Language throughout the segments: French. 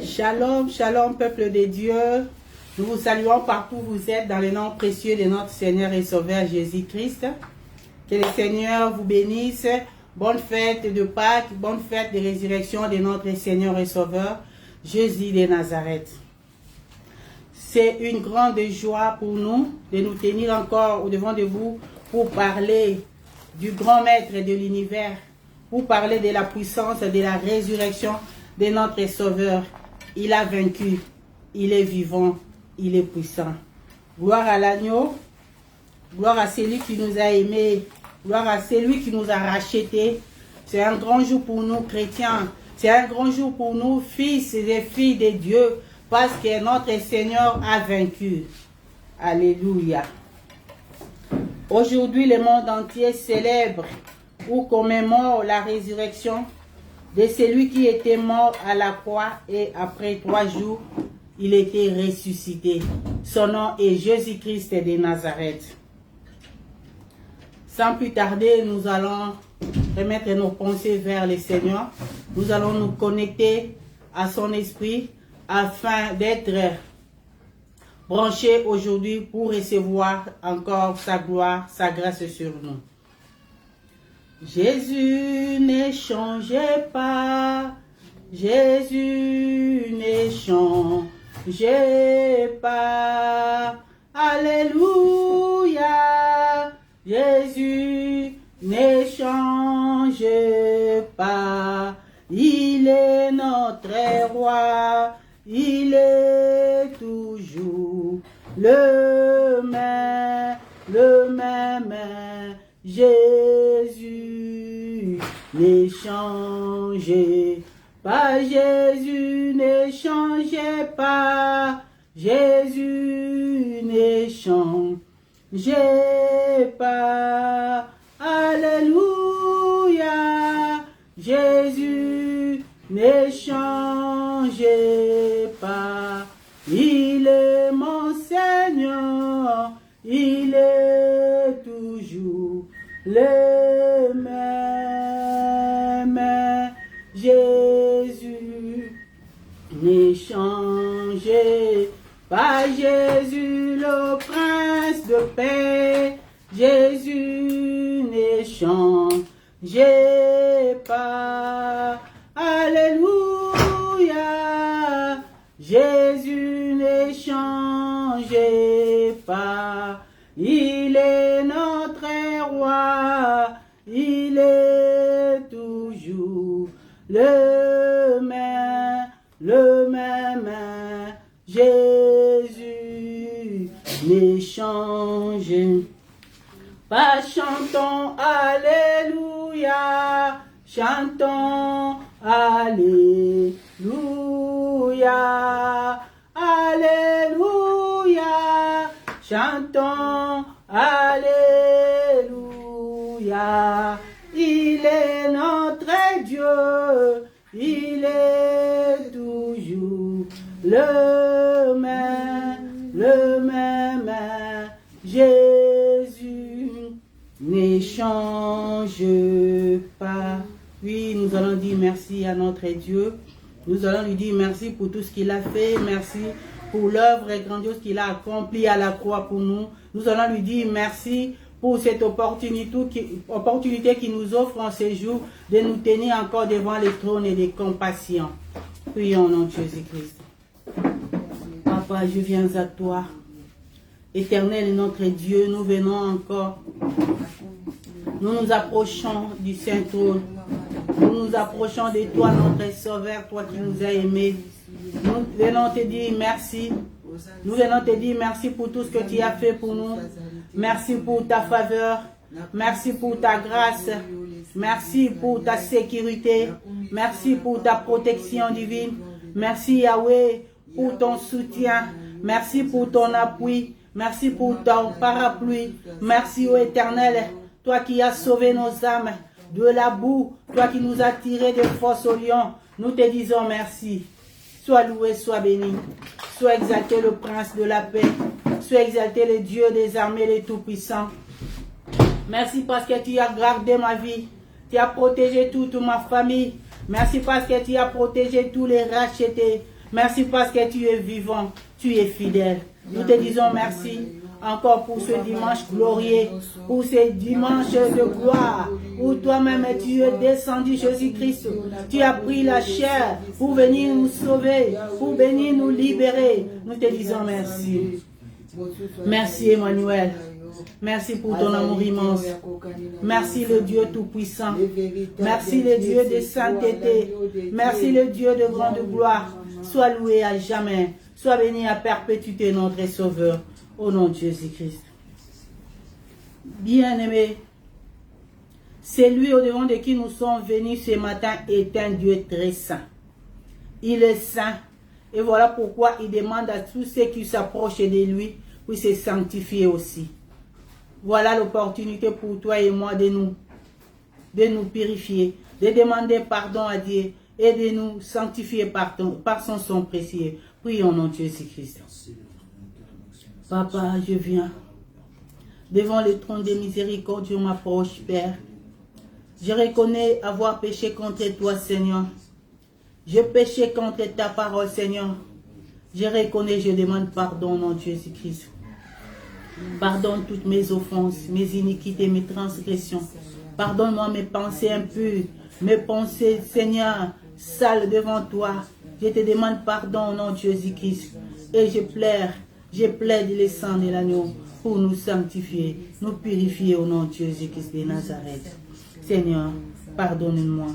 Shalom, shalom, peuple de Dieu. Nous vous saluons partout où vous êtes dans le nom précieux de notre Seigneur et Sauveur Jésus-Christ. Que le Seigneur vous bénisse. Bonne fête de Pâques, bonne fête de résurrection de notre Seigneur et Sauveur Jésus de Nazareth. C'est une grande joie pour nous de nous tenir encore au devant de vous pour parler du grand maître de l'univers, pour parler de la puissance de la résurrection de notre Sauveur. Il a vaincu, il est vivant, il est puissant. Gloire à l'agneau, gloire à celui qui nous a aimés, gloire à celui qui nous a rachetés. C'est un grand jour pour nous chrétiens, c'est un grand jour pour nous fils et filles de Dieu, parce que notre Seigneur a vaincu. Alléluia. Aujourd'hui, le monde entier célèbre ou commémore la résurrection de celui qui était mort à la croix et après 3 jours, il était ressuscité. Son nom est Jésus-Christ de Nazareth. Sans plus tarder, nous allons remettre nos pensées vers le Seigneur. Nous allons nous connecter à son esprit afin d'être branchés aujourd'hui pour recevoir encore sa gloire, sa grâce sur nous. Jésus ne changeait pas, Jésus ne changeait pas, Alléluia, Jésus ne change pas, il est notre roi, il est toujours le même, Jésus ne change pas, Jésus ne change pas, Jésus ne change pas, Alléluia, Jésus ne change pas, il est mon Seigneur, il est toujours le même. Jésus ne change pas, Jésus le prince de paix, Jésus ne change pas, alléluia, Jésus ne change pas, il est notre roi, il est toujours le même, Jésus ne change pas. Chantons alléluia, chantons alléluia, alléluia, chantons alléluia, il est notre Dieu, il est toujours le même, Jésus ne change pas. Oui, nous allons dire merci à notre Dieu. Nous allons lui dire merci pour tout ce qu'il a fait. Merci pour l'œuvre grandiose qu'il a accomplie à la croix pour nous. Nous allons lui dire merci pour cette opportunité qui nous offre en ce jour de nous tenir encore devant le trône et de compassion. Prions au nom de Jésus-Christ. Papa, je viens à toi. Éternel notre Dieu, nous venons encore. Nous nous approchons du Saint-Trône. Nous nous approchons de toi, notre Sauveur, toi qui nous as aimés. Nous venons te dire merci. Nous venons te dire merci pour tout ce que tu as fait pour nous. Merci pour ta faveur. Merci pour ta grâce. Merci pour ta sécurité. Merci pour ta protection divine. Merci Yahweh pour ton soutien. Merci pour ton appui. Merci pour ton parapluie. Merci ô Éternel, toi qui as sauvé nos âmes de la boue, toi qui nous as tirés de force au lion. Nous te disons merci. Sois loué, sois béni. Sois exalté le prince de la paix. Sois exalté le Dieu des armées, le Tout-Puissant. Merci parce que tu as gardé ma vie. Tu as protégé toute ma famille. Merci parce que tu as protégé tous les rachetés. Merci parce que tu es vivant, tu es fidèle. Nous te disons merci encore pour ce dimanche glorieux, pour ce dimanche de gloire, où toi-même tu es descendu, Jésus-Christ. Tu as pris la chair pour venir nous sauver, pour venir nous libérer. Nous te disons merci. Merci Emmanuel. Merci pour ton amour immense. Merci le Dieu Tout-Puissant. Merci le Dieu de sainteté. Merci le Dieu de grande gloire. Sois loué à jamais. Sois béni à perpétuité notre Sauveur. Au nom de Jésus-Christ. Bien-aimé, c'est lui au devant de qui nous sommes venus ce matin est un Dieu très saint. Il est saint. Et voilà pourquoi il demande à tous ceux qui s'approchent de lui pour se sanctifier aussi. Voilà l'opportunité pour toi et moi de nous purifier, de demander pardon à Dieu et de nous sanctifier par son sang précieux. Prions au nom de Jésus-Christ. Papa, je viens devant le trône de miséricorde, je m'approche, Père. Je reconnais avoir péché contre toi, Seigneur. Je péché contre ta parole, Seigneur. Je reconnais, je demande pardon au nom de Jésus-Christ. Pardonne toutes mes offenses, mes iniquités, mes transgressions. Pardonne-moi mes pensées impures, mes pensées, Seigneur, sales devant toi. Je te demande pardon au nom de Jésus-Christ. Et je plaide le sang de l'agneau pour nous sanctifier, nous purifier au nom de Jésus-Christ de Nazareth. Seigneur, pardonne-moi.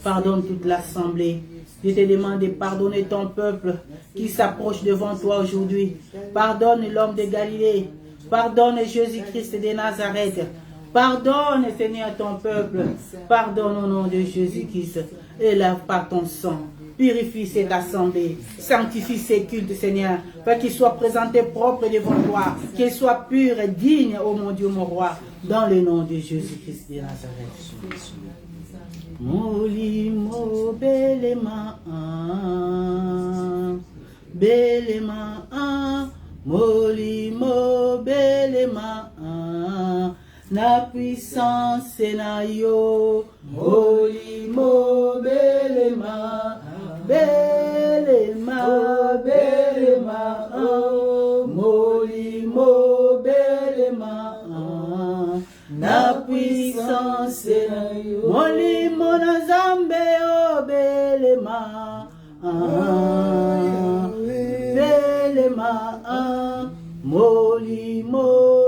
Pardonne toute l'assemblée. Je te demande de pardonner ton peuple qui s'approche devant toi aujourd'hui. Pardonne l'homme de Galilée. Pardonne Jésus-Christ de Nazareth. Pardonne, Seigneur, ton peuple. Pardonne au nom de Jésus-Christ. Et lave par ton sang. Purifie cette assemblée. Sanctifie ces cultes, Seigneur. Fais qu'ils soient présentés propres devant toi. Qu'ils soient purs et dignes, ô mon Dieu, mon roi. Dans le nom de Jésus-Christ de Nazareth. Molimo belema belema molimo belema na puissance na yo molimo belema belema belema molimo belema na puissance na yo molimo na zambe o belema belema molimo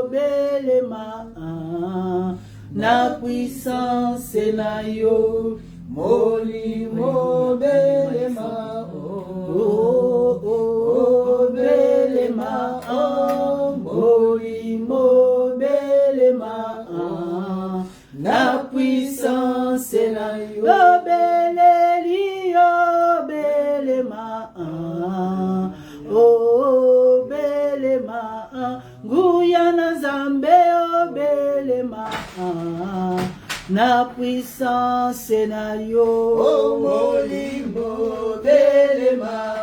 belema na puissance na yo molimo belema belema molimo belema na puissance na yo beleli o belema belema Guyana Zambe o belema na puissance na yo molimo belema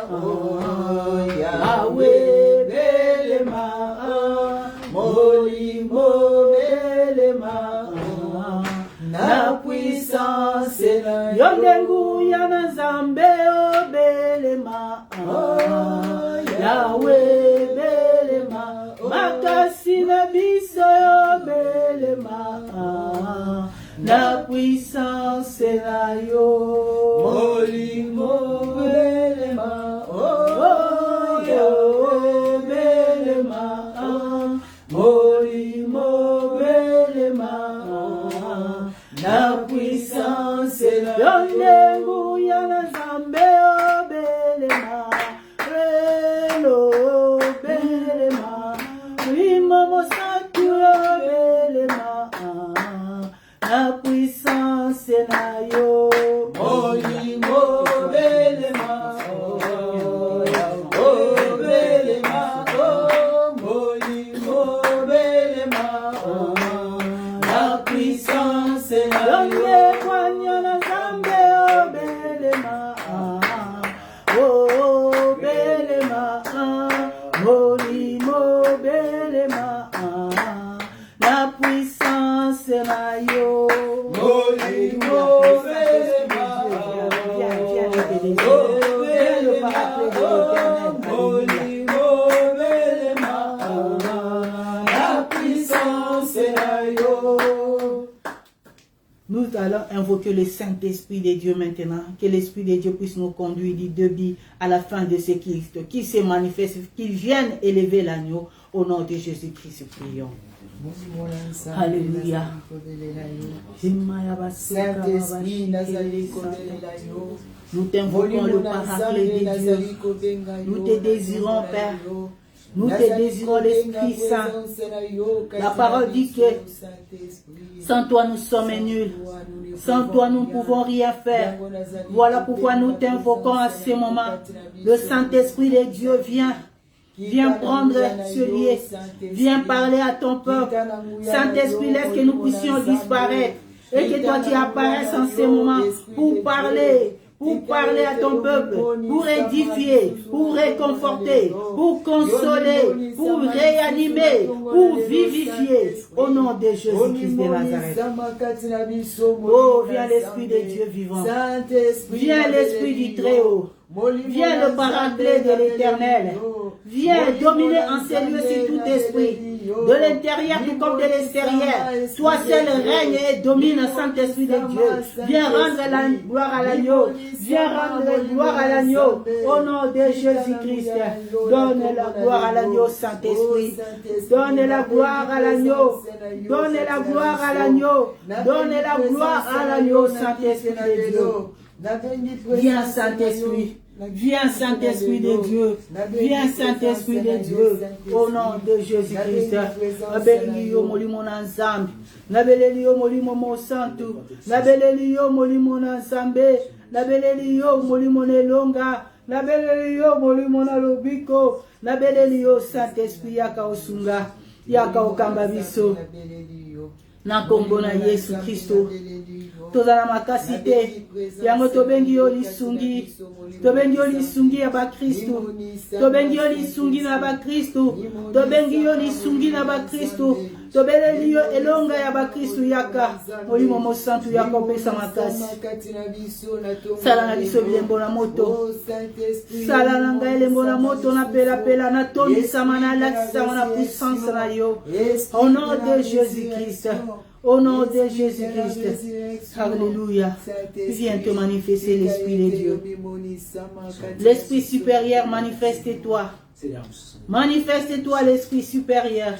Yahweh belema molimo belema na puissance na yo Guyana Zambe o belema Yahweh belema makasi na biso yo belema na puissance na yo molimo belema belema molimo belema na puissance na yo Guyana Zambe o belema belema Momo Satura belema na puissance na yo molimo belema belema molimo belema na puissance na yo Zambe o belema invoquer le Saint-Esprit de Dieu maintenant. Que l'Esprit de Dieu puisse nous conduire du début à la fin de ce Christ. Qu'il se manifeste, qu'il vienne élever l'agneau. Au nom de Jésus-Christ, prions. Alléluia. Saint-Esprit, nous t'invoquons le paraclet de Dieu. Nous te désirons, Père. Nous te désirons, l'Esprit Saint. La parole dit que sans toi nous sommes nuls. Sans toi nous ne pouvons rien faire. Voilà pourquoi nous t'invoquons à ce moment. Le Saint-Esprit de Dieu vient. Viens prendre ce lieu. Viens parler à ton peuple. Saint-Esprit, laisse que nous puissions disparaître. Et que toi tu apparaisses en ce moment pour parler à ton peuple, pour édifier, pour réconforter, pour consoler, pour réanimer, pour vivifier. Au nom de Jésus-Christ de Nazareth. Oh, viens l'Esprit de Dieu vivant. Viens l'Esprit du Très-Haut. Viens le paraclet de l'Éternel. Viens dominer en ces lieux sur tout esprit, de l'intérieur tout comme de l'extérieur. Toi seul règne et domine, Saint-Esprit de Dieu. Viens rendre la gloire à l'agneau. Viens rendre la gloire à l'agneau. Au nom de Jésus-Christ, donne la gloire à l'agneau, Saint-Esprit. Donne la gloire à l'agneau. Donne la gloire à l'agneau. Donne la gloire à l'agneau, Saint-Esprit de Dieu. Viens, Saint-Esprit. Viens, Saint-Esprit de Dieu. Viens, Saint-Esprit de Dieu. Au nom de Jésus-Christ. Nabeleliyo molimo na nzambe. Nabeleliyo molimo mo santu. Nabeleliyo molimo na nzambe. Nabeleliyo molimo nelonga. Nabeleliyo molimo na lobiko. Nabeleliyo Saint-Esprit yaka osunga. Yaka okamba biso. Na kombo na Yesu Kristo. Tozala makasite yango tobengi yo lisungi, tobengi yo lisungi ya bakristu, tobengi yo lisungi na bakristu, tobengi yo lisungi na bakristu, tobeleli yo elonga ya bakristu yaka molimo mosantu yaka opesa makasi. Sala na biso bilembo na moto, sala na ngai elembo na moto na pela na tondisama na lakisama na puissance na yo. Au nom de Jésus-Christ. Au nom de Jésus-Christ. Alléluia. Viens te manifester l'Esprit de Dieu. L'Esprit supérieur, manifeste-toi. Manifeste-toi l'Esprit supérieur.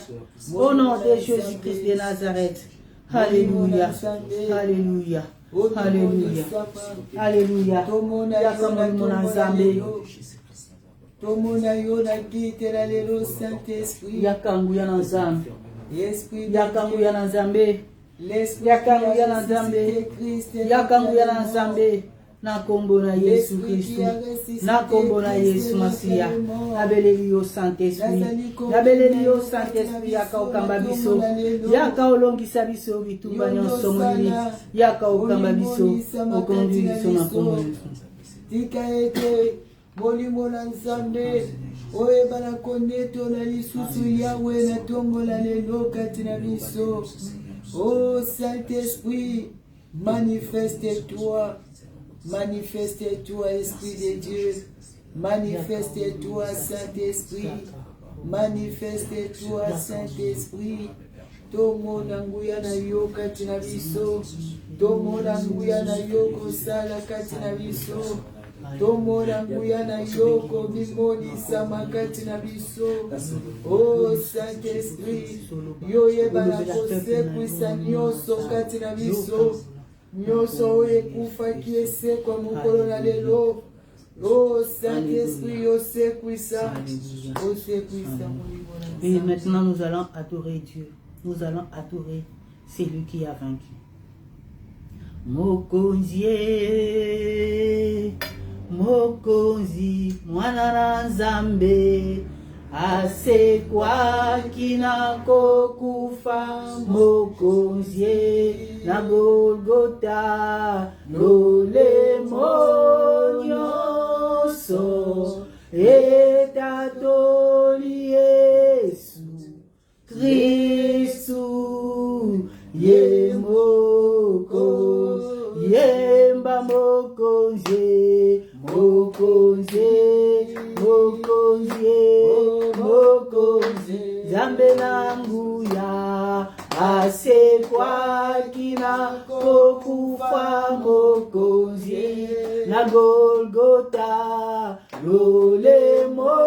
Au nom de Jésus-Christ de Nazareth. Alléluia. Alléluia. Alléluia. Alléluia. Yakanguya na Nzambe. Yakanguya na Nzambe. Yakanguya na Nzambe. Yakanguya na Nzambe. Na kombo na Yesu Kristu. Na kombo na Yesu Masia. Nabeleli yo Saint-Esprit. Nabeleli yo Saint-Esprit yaka okamba biso. Yaka olongisa biso bitumba nyonso molili. Yaka okamba biso. Okonduit biso na kombo Yesu. Tikaete molimo na Nzambe. Oye bana kondeto na lisusu yawe na tongola lelo kati na biso. Oh Saint-Esprit, manifeste-toi. Manifeste-toi, Esprit de Dieu. Manifeste-toi, Saint-Esprit. Manifeste-toi, Saint-Esprit. Tomo nanguya na yo kati na biso. Tomo nanguya na yo kosala kati na biso. Tomo nanguya na yo komimoni samakati na biso. Oh Saint-Esprit, yo yebala kosekwisa nyonso kati na biso. Nyonso oye kufaki esekwa mokolo na lelo. Oh Saint-Esprit, osekwisa. Osekwisa molimo na Nzambe. Et maintenant nous allons adorer Dieu. Nous allons adorer celui qui a vaincu. Mokonzi, Mokonzi, mwana na Nzambe, asekwa kinako kufa. Mokonzi na Golgota, lolemo nyonso etatoli Yesu Kristu ye moko yemba mokonzi mokonzi mokonzi mokonzi Nzambe nangu ya asekwa kina kokufa mokonzi na Golgota lolemo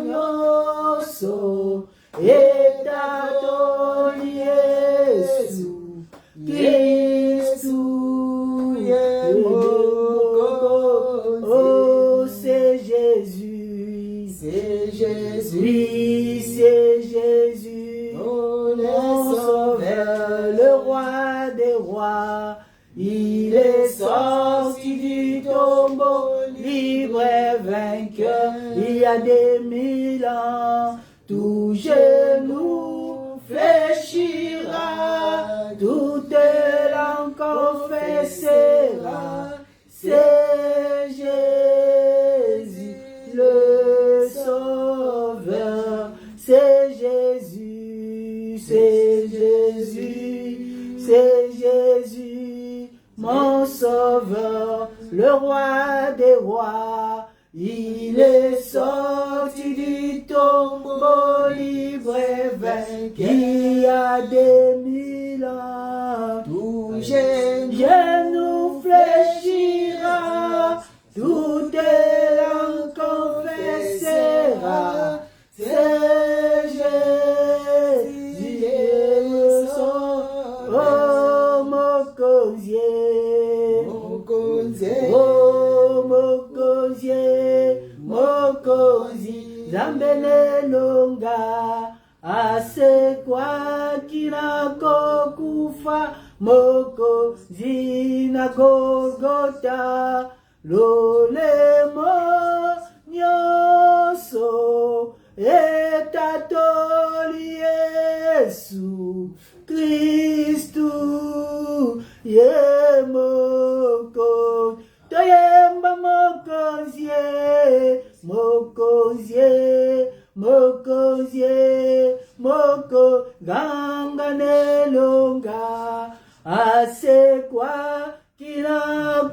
nyonso etatoli Yesu Kristu oh c'est Jésus, c'est Jésus, oui c'est Jésus, mon sauveur, le roi des rois. Il est sorti du tombeau, libre et vainqueur. Il y a des 1000 ans, tout genou fléchira, toute langue confessera. C'est Jésus, le Sauveur. C'est Jésus, c'est Jésus, c'est Jésus, mon Sauveur, le roi des rois. Il est sorti du tombeau, libre et vainqueur. Il y a des 1000 ans, tout genou fléchira, toute langue confessera. C'est Jésus, le Sauveur. Oh, mokonzi, Zambele longa, asekwa kina kokufa, mokonzi na Golgota, lolemo nyonso, etatoli Yesu Kristu, ye mokonzi. Toyemba mokonzie, mokonzie, mokonzie, moko ganga nelonga, asekwa kina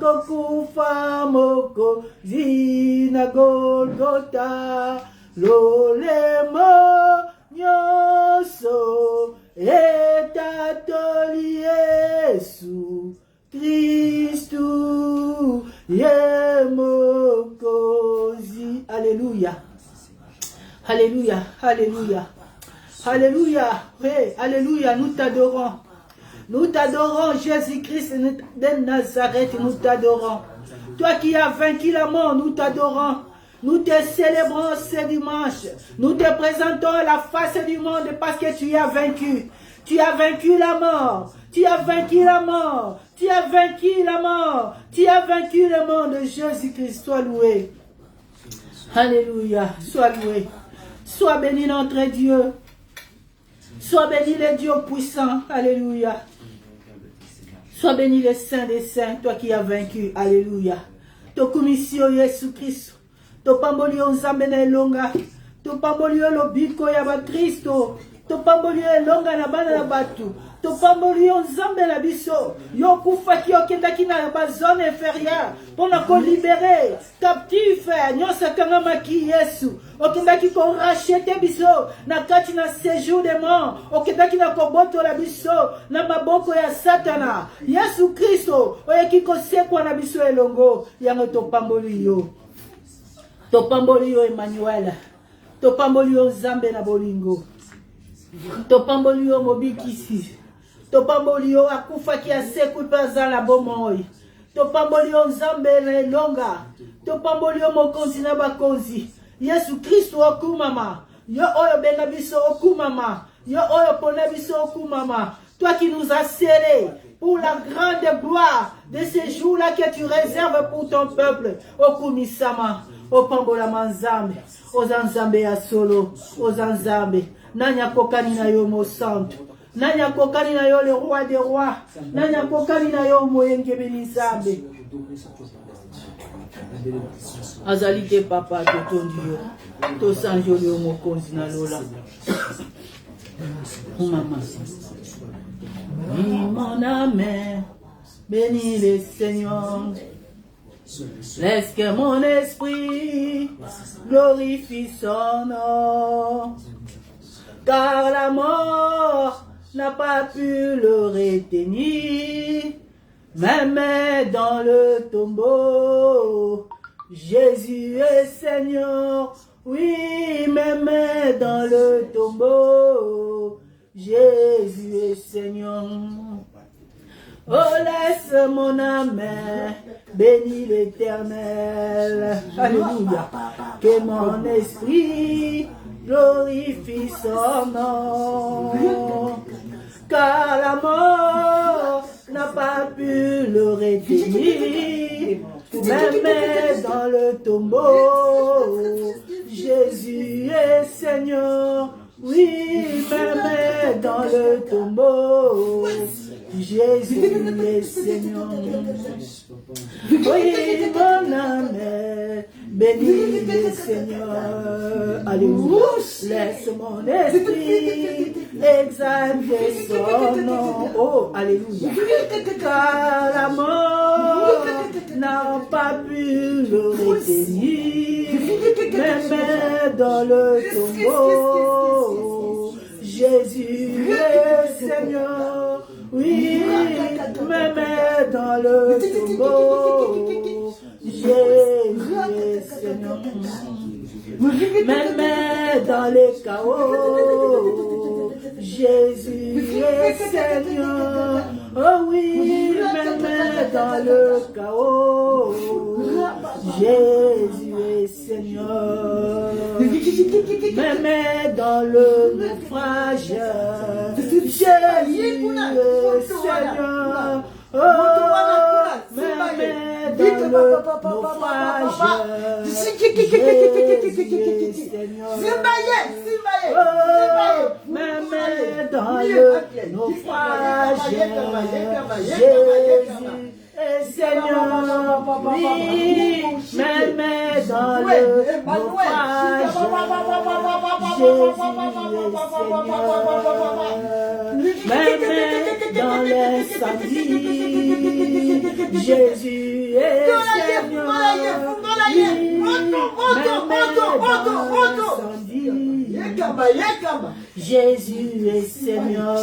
kokufa moko zina Golgota, lolemo nyoso etatoli Yesu Kristu ye mokozi. Alléluia. Alléluia. Alléluia. Alléluia. Oui, alléluia. Nous t'adorons. Nous t'adorons, Jésus-Christ de Nazareth. Nous t'adorons. Toi qui as vaincu la mort, nous t'adorons. Nous te célébrons ce dimanche. Nous te présentons la face du monde parce que tu as vaincu. Tu as vaincu la mort. Tu as vaincu la mort. Tu as vaincu la mort. Tu as vaincu le monde. Jésus-Christ, sois loué. Alléluia. Sois loué. Sois béni notre Dieu. Sois béni le Dieu puissant. Alléluia. Sois béni le Saint des Saints, toi qui as vaincu. Alléluia. Tokumisio Yesu Christ. Topambolio nzambe na elonga. Topambolio lobiko ya ba Kristo. Topambolio elonga na bana na batu. Topambolio nzambe na biso. Yo kufaki okendaki na ba zone inférieure. Pona ko libérer captif nyonso kangamaki Yesu. Okendaki ko racheter biso na kati na séjour de mort. Okendaki na koboto la biso na maboko ya Satana. Yesu Kristo oyeki ko sekwa na biso elongo. Yango topambolio. Topambolio Emmanuel. Topambolio Zambe na bolingo. Topambolio mobikisi. Topambolio akufaki aseku paza la bomoi. Topambolio Zambe na elonga. Topambolio mokonzi na bakonzi. Yesu Kristo okumama. Yo oyo benga biso okumama. Yo oyo pona biso okumama. Toi qui nous as scellés pour la grande gloire de ces jours-là que tu réserves pour ton peuple. Okumisama. Opambola manzambe, ozanzambe ya solo, ozanzambe, nanya kokani na yo mo santo, nanya kokani na yo le roi des rois, nanya kokani na yo moyenge benizambe. Azalite papa de ton Dieu, to sanjoli o mokonzi na lola. Maman, mon âme, bénis le Seigneur. Laisse que mon esprit glorifie son nom, car la mort n'a pas pu le retenir. Même dans le tombeau, Jésus est Seigneur. Oui, même dans le tombeau, Jésus est Seigneur. Oh, laisse mon âme bénir l'Éternel. Alléluia. Que mon esprit glorifie son nom. Car la mort n'a pas pu le retenir. Même dans le tombeau, Jésus est Seigneur. Oui, même dans le tombeau, Jésus est Seigneur. Oui, mon âme, bénis le Seigneur. Alléluia. Laisse mon esprit exalter son nom. Oh, alléluia. Car la mort n'a pas pu le retenir. Même dans le tombeau, Jésus est Seigneur. Oui, même dans le tombeau, Jésus est Seigneur. Même dans les chaos, Jésus est Seigneur. Oh oui, même dans le chaos, Jésus est Seigneur. Même dans le naufrage, Jésus est Seigneur. Oh, même dans le naufrage, Jésus est Seigneur. Oh, même dans le naufrage, Jésus est Seigneur. Oui, même dans le naufrage, Jésus est Seigneur. Même dans l'incendie, Jésus est Seigneur. Oui, même dans l'incendie, Jésus est Seigneur.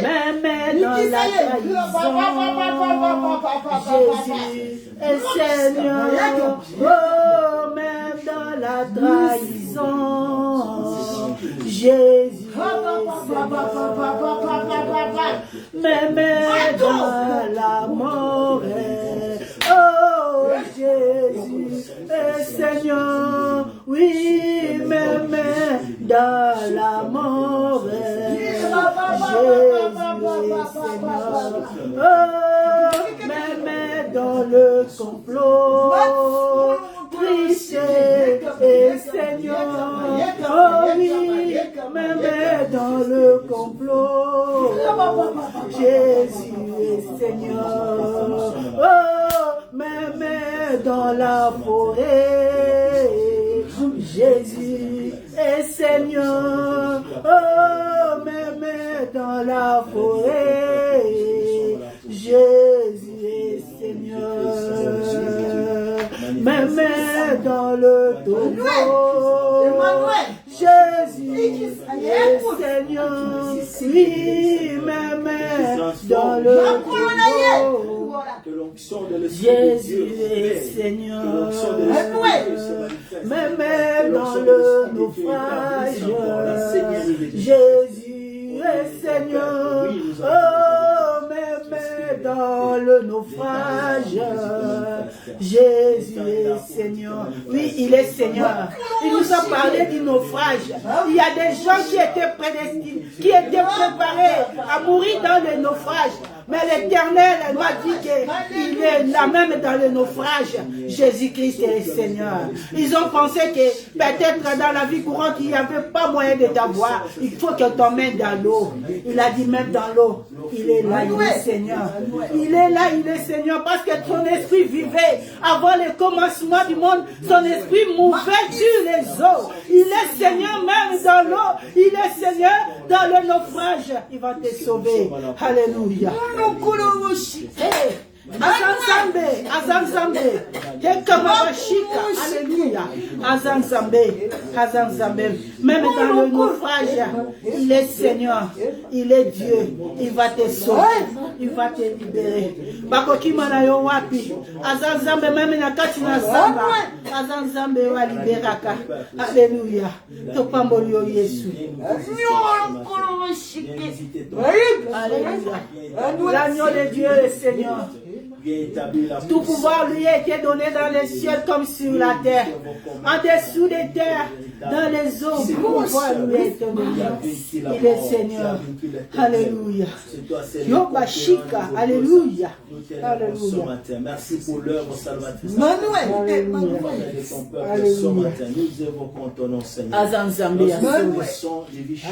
Même dans la trahison, Jésus est Seigneur. Oh, même dans la trahison, Jésus est Seigneur. Même dans la mort, oh, Jésus est Seigneur. Oui, même dans la mort, Jésus est Seigneur. Oh, même dans le complot, Christ est Seigneur. Oh oui, même dans le complot, Jésus est Seigneur. Oh, même dans la forêt, Jésus est Seigneur. Oh, même dans la forêt, Jésus est Seigneur. Même dans le tombeau, Jésus est Seigneur. Oui, même dans le tombeau, Jésus est Seigneur. Même dans le naufrage, Jésus est Seigneur. Oh, même dans le naufrage, Jésus est Seigneur. Oui, il est Seigneur. Il nous a parlé du naufrage. Il y a des gens qui étaient prédestinés, qui étaient préparés à mourir dans le naufrage. Mais l'Éternel m'a dit qu'il est là même dans le naufrage. Jésus-Christ est Seigneur. Ils ont pensé que peut-être dans la vie courante, il n'y avait pas moyen de t'avoir. Il faut que tu t'emmènes dans l'eau. Il a dit même dans l'eau, il est là, il est Seigneur. Il est là, il est Seigneur parce que son esprit vivait avant le commencement du monde. Son esprit mouvait sur les eaux. Il est Seigneur même dans l'eau. Il est Seigneur dans le naufrage. Il va te sauver. Alléluia. Hey. Azanzambe, Alléluia. Azanzambe. Même dans le naufrage, il est Seigneur, il est Dieu, il va te sauver, il va te libérer. Bakokimana yo wapi. Azanzambe même na kati na zamba. Azanzambe wa liberaka. Alléluia. Topamboli yo Yesu. Alléluia. L'agneau de Dieu, le Seigneur. Tout pouvoir lui a été donné dans les cieux comme sur la terre. En dessous des terres, dans les eaux, tout pouvoir lui a été donné. Il est Seigneur. Alléluia. Yoba Shika. Alléluia. Alléluia. Merci pour l'œuvre salvatrice. Manuel. Ce matin, nous évoquons ton nom, Seigneur. Azanzambe.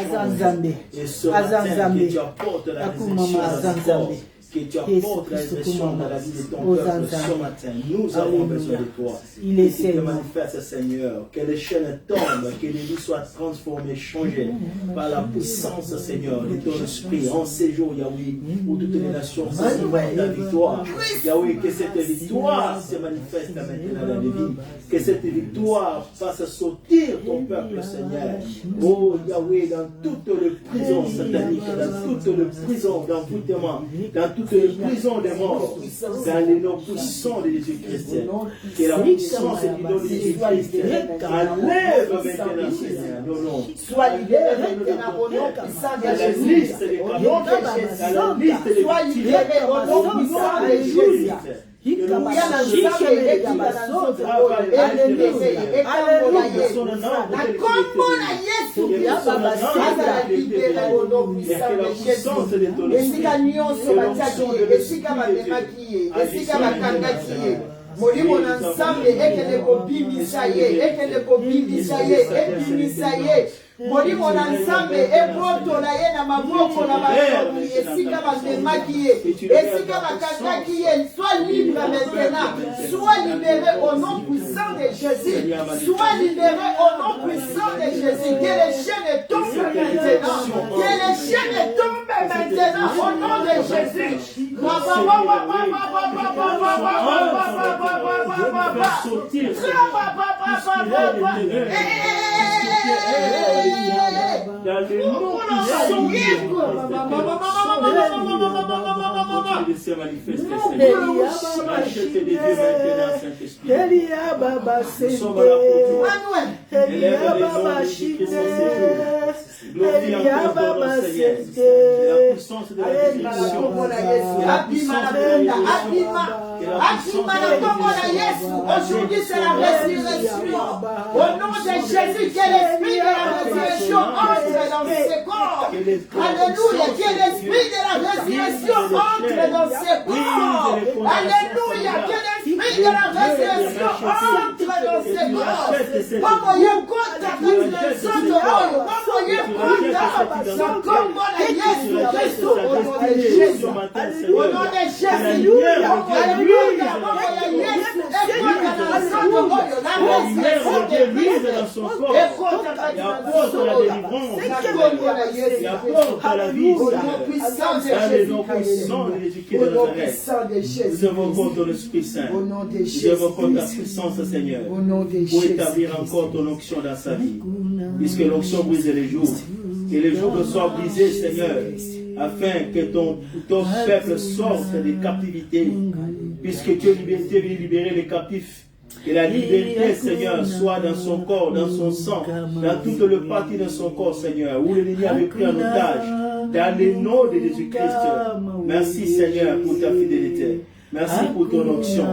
Azanzambe. Et ce matin, que tu apportes la résurrection, que tu apportes la résurrection dans la vie de ton peuple ce matin. Nous avons besoin de toi. Il est Seigneur. Que manifeste, Seigneur. Que les chaînes tombent, que les vies soient transformées, changées par la puissance, Seigneur, de ton esprit. En ces jours, Yahweh, où toutes les nations célébrent ta victoire. Yahweh, que cette victoire se manifeste maintenant dans les vies. Que cette victoire fasse sortir ton peuple, Seigneur. Oh Yahweh, dans toutes les prisons sataniques, dans toutes les prisons d'envoûtement, dans toutes les prisons des morts, dans les noms puissants de Jésus-Christ. Que la puissance du nom de Jésus-Christ enlève maintenant, Seigneur, nos noms. Sois libéré maintenant au nom puissant de La Jésus. liste des cadeaux, la liste des Sois libéré au nom puissant de Jésus. Molimo na nsambe ekele kobimisa ye, ekele kobimisa ye, ebimisa ye. Molimo na nsambe ebotola ye na maboko na bato esika bamemaki ye, esika bakangaki ye. Sois libre maintenant, sois libéré au nom puissant de Jésus, sois libéré au nom puissant de Jésus. Que les chaînes tombent maintenant, que les chaînes tombent maintenant au nom de Jésus. Aujourd'hui c'est la résurrection. Au nom de Jésus, que l'esprit de la résurrection entre dans ses corps. Alléluia, que l'esprit de la résurrection entre dans ses corps. Alléluia, que l'esprit de la résurrection entre dans ses corps. Comme il y a au nom de Jésus, alléluia, nous avons ton Esprit Saint, nous avons ta puissance, Seigneur, pour établir encore ton onction dans sa vie, puisque l'onction brise les jours, et les jours soient brisés, Seigneur, afin que ton peuple sorte des captivités, puisque tu es venu libérer les captifs. Que la liberté, Seigneur, soit dans son corps, dans son sang, dans toutes les parties de son corps, Seigneur, où l'ennemi avait pris en otage, dans le nom de Jésus-Christ. Merci, Seigneur, pour ta fidélité. Merci pour ton onction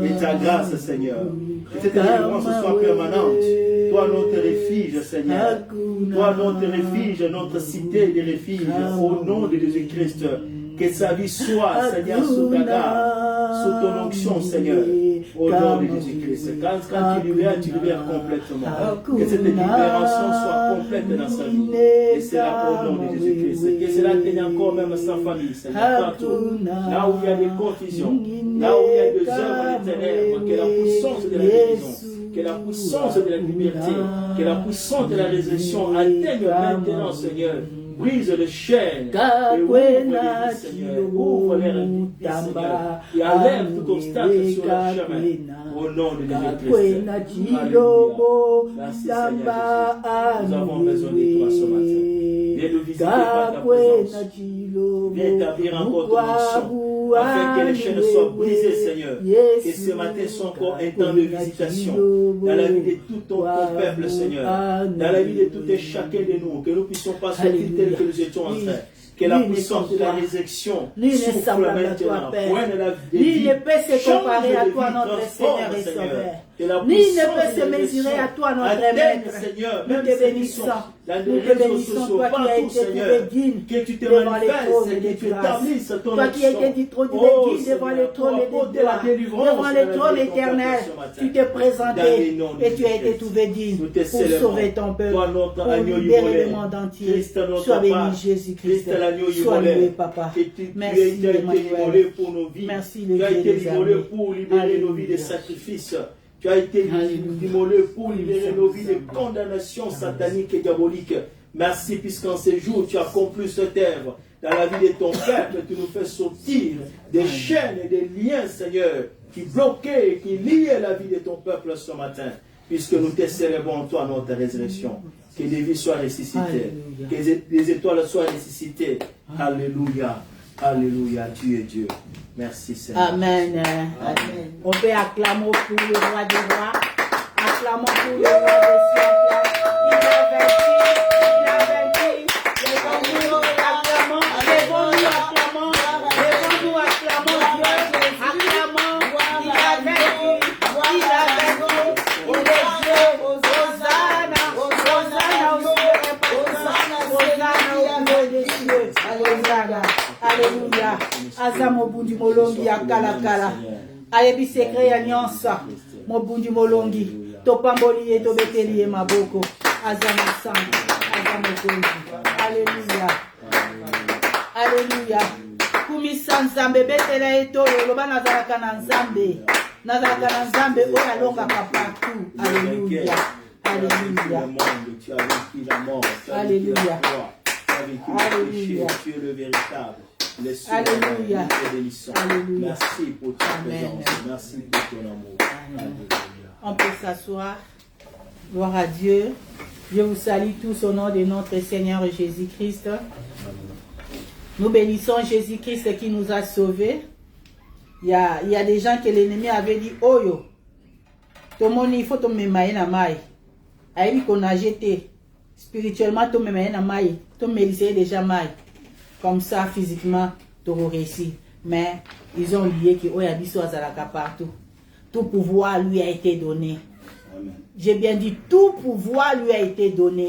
et ta grâce, Seigneur. Que cette délivrance soit permanente. Toi, notre refuge, Seigneur. Toi, notre refuge, notre cité de refuge, au nom de Jésus-Christ. Que sa vie soit, Seigneur, sous ta garde, sous ton onction, Seigneur, au nom de Jésus-Christ. Quand tu libères complètement. Que cette libération soit complète dans sa vie. Et c'est là au nom de Jésus-Christ. Que cela atteigne encore même sa famille, Seigneur, partout. Là où il y a des confusions, là où il y a des œuvres de ténèbres, que la puissance de la guérison, que la puissance de la liberté, que la puissance de la résurrection atteigne maintenant, Seigneur, brise les chaînes et ouvre les vies, Seigneur. Ouvre les vies, Seigneur. Et enlève tout obstacle sur leur chemin. Au nom de Jésus-Christ. Alléluia. Merci, Seigneur Jésus. Nous avons besoin de toi ce matin. Viens nous visiter par ta présence. Viens établir encore ton onction, afin que les chaînes soient brisées, Seigneur. Que ce matin soit encore un temps de visitation dans la vie de tout ton peuple, Seigneur. Dans la vie de tout et chacun de nous. Que nous ne puissions pas sortir tel que nous étions en train. Que la puissance de la résurrection souffle maintenant. Nul ne peut se comparer à toi, notre Seigneur et Sauveur. Nul ne peut se mesurer à toi, notre Maître. Nous te bénissons. Nous te bénissons, toi qui as été trouvé digne devant les trônes de grâce. Toi qui as été digne devant les trônes de gloire, devant les trônes éternels. Tu t'es présenté et tu as été trouvé digne pour sauver ton peuple, pour libérer le monde entier. Sois béni, Jésus-Christ. Sois loué, Papa. Merci, Emmanuel. Merci, le Dieu des armées. Pour libérer nos vies des sacrifices. Tu as été immolé pour libérer nos vies de condamnation satanique et diabolique. Merci puisqu'en ces jours tu as accompli cette œuvre. Dans la vie de ton peuple, tu nous fais sortir des chaînes et des liens, Seigneur, qui bloquaient, qui liaient la vie de ton peuple ce matin. Puisque nous te célébrons, toi, notre résurrection. Que des vies soient ressuscitées. Que des étoiles soient ressuscitées. Alléluia. Alléluia. Tu es Dieu. Merci, Seigneur. Amen. Amen. On peut acclamer pour le roi des rois. Acclamons pour le roi des siècles. Il a vaincu. Il a vaincu. Lèvons-nous, acclamons. Lèvons-nous, acclamons. Lèvons-nous, acclamons Dieu. Acclamons. Il a vaincu. Il a vaincu. Il est Dieu. Hosanna. Hosanna au ciel. Hosanna au Dieu des cieux. Hosanna. Alléluia. Azamo bundi molongi akala kala. Ayebi secret ya nyonsa. Mo bundi molongi. Topamboli et tobeteli e maboko. Azamo sangi. Azamo bundi. Alléluia. Alléluia. Kumisa nzambe betela etolo loba nazalaka na nzambe. Nazalaka na nzambe oyo alongaka partout. Alléluia. Alléluia. Alléluia. Alléluia. Tu es le véritable. Alléluia. Alléluia. Merci pour ta présence. Merci pour ton amour. Alléluia. On peut s'asseoir. Gloire à Dieu. Je vous salue tous au nom de notre Seigneur Jésus-Christ. Nous bénissons Jésus-Christ qui nous a sauvés. Il y a des gens que l'ennemi avait dit, oh yo, tout le monde il faut te mettre na maille. Aïe qu'on a jeté. Spirituellement, tu me mets na maille. Tu me mets déjà maille. Comme ça, physiquement, tu aurais réussi. Mais ils ont lié que Oyabiso Azalaka partout. Tout pouvoir lui a été donné. J'ai bien dit, tout pouvoir lui a été donné.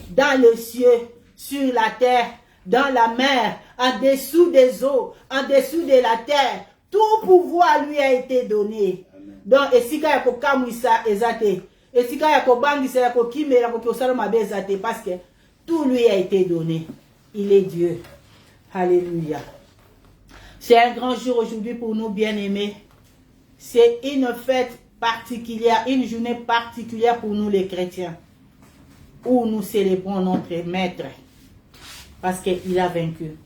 Dans le ciel, sur la terre, dans la mer, en dessous des eaux, en dessous de la terre. Tout pouvoir lui a été donné. Donc, et si kaya kokamwisa ezate, et si kaya kobangisa ya kokimela kokosala mabe ezate, parce que tout lui a été donné. Il est Dieu. Alléluia. C'est un grand jour aujourd'hui pour nous, bien-aimés. C'est une fête particulière, une journée particulière pour nous les chrétiens, où nous célébrons notre Maître, parce qu'il a vaincu.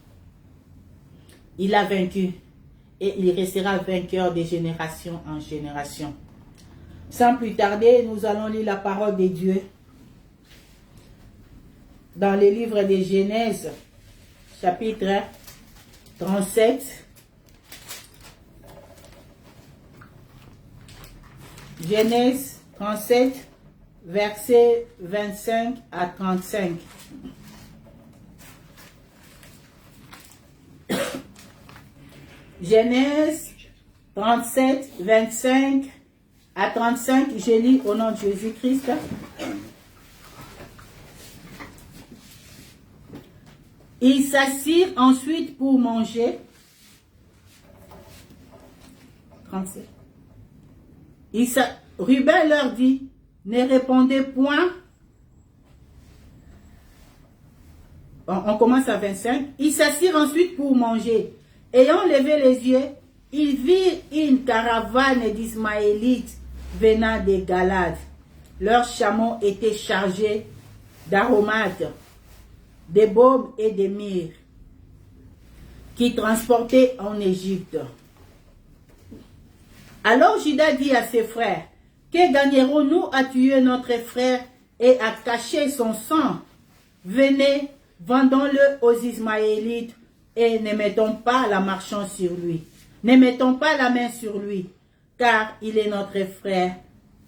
Il a vaincu et il restera vainqueur de génération en génération. Sans plus tarder, nous allons lire la parole de Dieu dans le livre de Genèse, chapitre 37. Genèse 37, versets 25 à 35. Genèse 37, 25 à 35, je lis au nom de Jésus-Christ. Ils s'assirent ensuite pour manger. 37. Ruben leur dit, ne répondez point. On commence à 25. Ils s'assirent ensuite pour manger. Ayant levé les yeux, ils virent une caravane d'Ismaélites venant de Galade. Leurs chameaux étaient chargés d'aromates des baumes et des myrrhes, qui transportaient en Égypte. Alors Judas dit à ses frères, que gagnerons-nous à tuer notre frère et à cacher son sang? Venez, vendons-le aux Ismaélites et ne mettons pas la marchand sur lui. Ne mettons pas la main sur lui, car il est notre frère,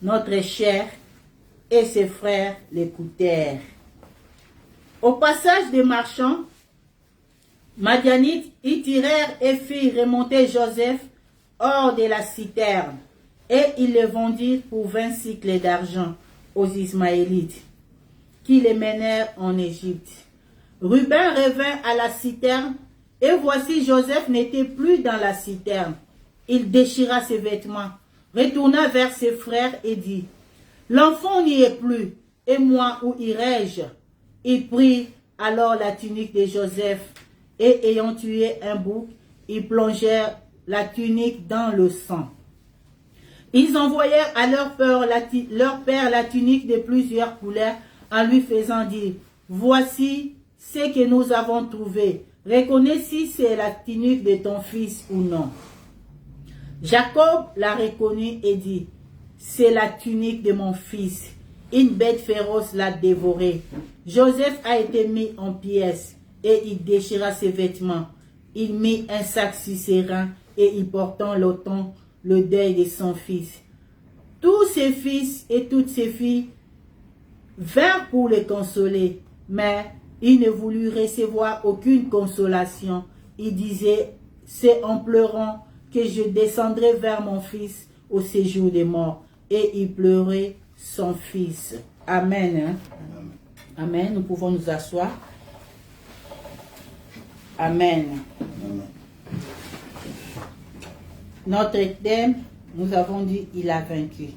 notre chair. Et ses frères l'écoutèrent. Au passage des marchands, Madianites y tirèrent et firent remonter Joseph hors de la citerne, et ils le vendirent pour 20 cycles d'argent aux Ismaélites, qui les menèrent en Égypte. Ruben revint à la citerne, et voici Joseph n'était plus dans la citerne. Il déchira ses vêtements, retourna vers ses frères et dit, « L'enfant n'y est plus, et moi où irai-je » Il prit alors la tunique de Joseph, et ayant tué un bouc, ils plongèrent la tunique dans le sang. Ils envoyèrent à leur père la tunique de plusieurs couleurs, en lui faisant dire, « Voici ce que nous avons trouvé. Reconnais si c'est la tunique de ton fils ou non. » Jacob la reconnut et dit, « C'est la tunique de mon fils. Une bête féroce l'a dévoré. » Joseph a été mis en pièces et il déchira ses vêtements. Il mit un sac sur ses reins et il portant l'automne le deuil de son fils. Tous ses fils et toutes ses filles vinrent pour le consoler, mais il ne voulut recevoir aucune consolation. Il disait, « C'est en pleurant que je descendrai vers mon fils au séjour des morts. » Et il pleurait son fils. Amen. Hein? Amen. Nous pouvons nous asseoir. Amen. Amen. Notre thème, nous avons dit, il a vaincu.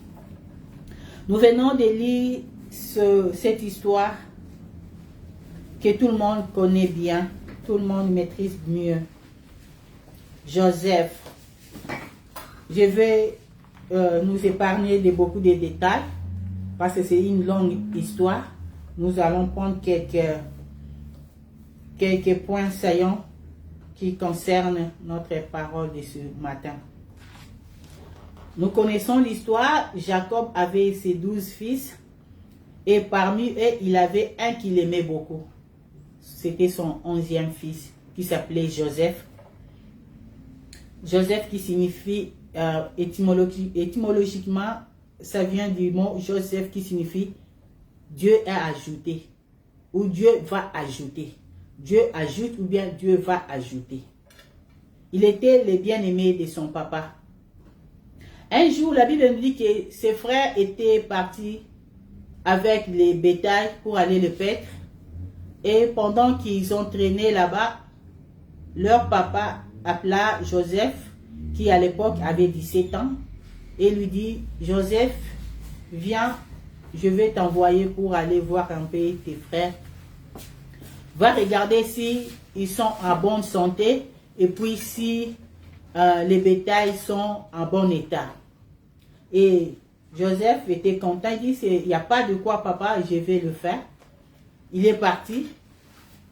Nous venons de lire cette histoire que tout le monde connaît bien, tout le monde maîtrise mieux. Joseph. Je vais nous épargner de beaucoup de détails parce que c'est une longue histoire. Nous allons prendre quelques points saillants qui concernent notre parole de ce matin. Nous connaissons l'histoire. Jacob avait ses 12 fils et parmi eux, il avait un qu'il aimait beaucoup. C'était son 11e fils qui s'appelait Joseph. Joseph qui signifie étymologiquement, ça vient du mot Joseph qui signifie Dieu a ajouté ou Dieu va ajouter. Dieu ajoute ou bien Dieu va ajouter. Il était le bien-aimé de son papa. Un jour, la Bible nous dit que ses frères étaient partis avec les bétails pour aller le paître. Et pendant qu'ils ont traîné là-bas, leur papa appela Joseph, qui à l'époque avait 17 ans, et lui dit, « Joseph, viens, je vais t'envoyer pour aller voir un peu tes frères. Va regarder si ils sont en bonne santé et puis si les bétails sont en bon état. » Et Joseph était content, il dit, il n'y a pas de quoi papa, je vais le faire. Il est parti.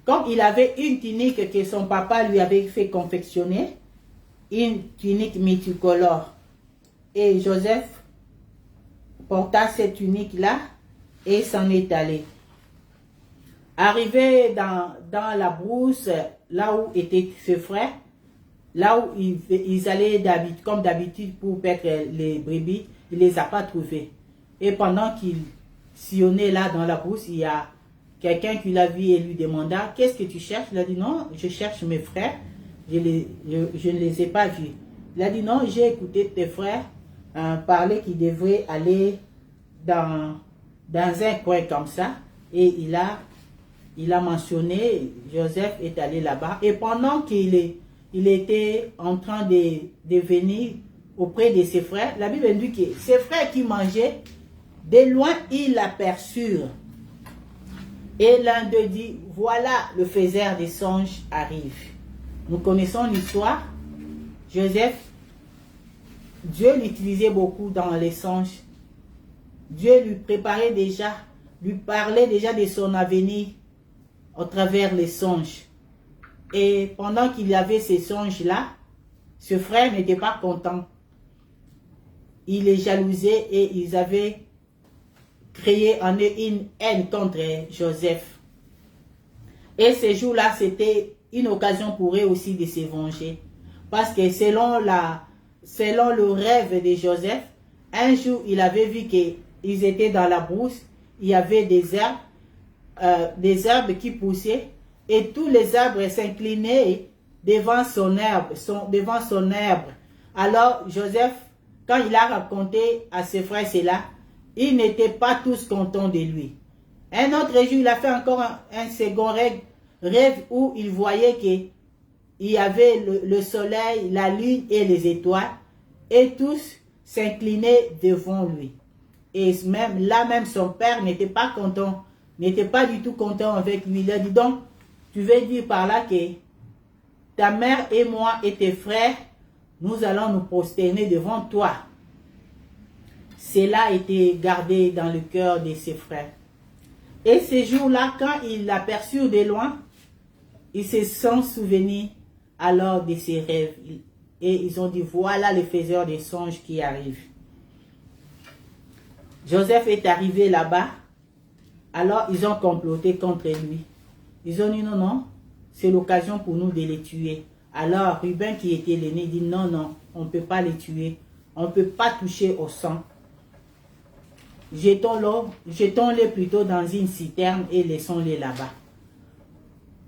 Comme il avait une tunique que son papa lui avait fait confectionner, une tunique multicolore. Et Joseph porta cette tunique-là et s'en est allé. Arrivé dans la brousse, là où étaient ses frères, là où ils allaient comme d'habitude pour paître les brebis, il ne les a pas trouvés. Et pendant qu'il sillonnait là dans la brousse, il y a quelqu'un qui l'a vu et lui demanda, « Qu'est-ce que tu cherches ?» Il a dit, « Non, je cherche mes frères, je ne les ai pas vus. » Il a dit, « Non, j'ai écouté tes frères parler qu'ils devraient aller dans un coin comme ça. » Et il a mentionné, Joseph est allé là-bas. Et pendant qu'il était en train de venir auprès de ses frères, la Bible dit que ses frères qui mangeaient, de loin, ils l'aperçurent. Et l'un d'eux dit, « Voilà, le faiseur des songes arrive. » Nous connaissons l'histoire. Joseph, Dieu l'utilisait beaucoup dans les songes. Dieu lui préparait déjà, lui parlait déjà de son avenir. au travers les songes. Et pendant qu'il y avait ces songes-là, ce frère n'était pas content. Il les jalousait et ils avaient créé en eux une haine contre Joseph. Et ces jours-là, c'était une occasion pour eux aussi de se venger. Parce que selon le rêve de Joseph, un jour, il avait vu qu'ils étaient dans la brousse, il y avait des arbres qui poussaient, et tous les arbres s'inclinaient devant son herbe. Alors, Joseph, quand il a raconté à ses frères cela, ils n'étaient pas tous contents de lui. Un autre jour, il a fait encore un second rêve où il voyait qu'il y avait le soleil, la lune et les étoiles, et tous s'inclinaient devant lui. Et même son père n'était pas content, n'était pas du tout content avec lui. Il a dit donc, tu veux dire par là que ta mère et moi et tes frères, nous allons nous prosterner devant toi. Cela a été gardé dans le cœur de ses frères. Et ces jours-là, quand ils l'aperçurent de loin, ils se sont souvenus alors de ses rêves. Et ils ont dit, voilà le faiseur des songes qui arrive. Joseph est arrivé là-bas. Alors ils ont comploté contre lui. Ils ont dit, non, c'est l'occasion pour nous de les tuer. Alors Ruben, qui était l'aîné, dit, non, on ne peut pas les tuer. On ne peut pas toucher au sang. Jetons-les plutôt dans une citerne et laissons-les là-bas.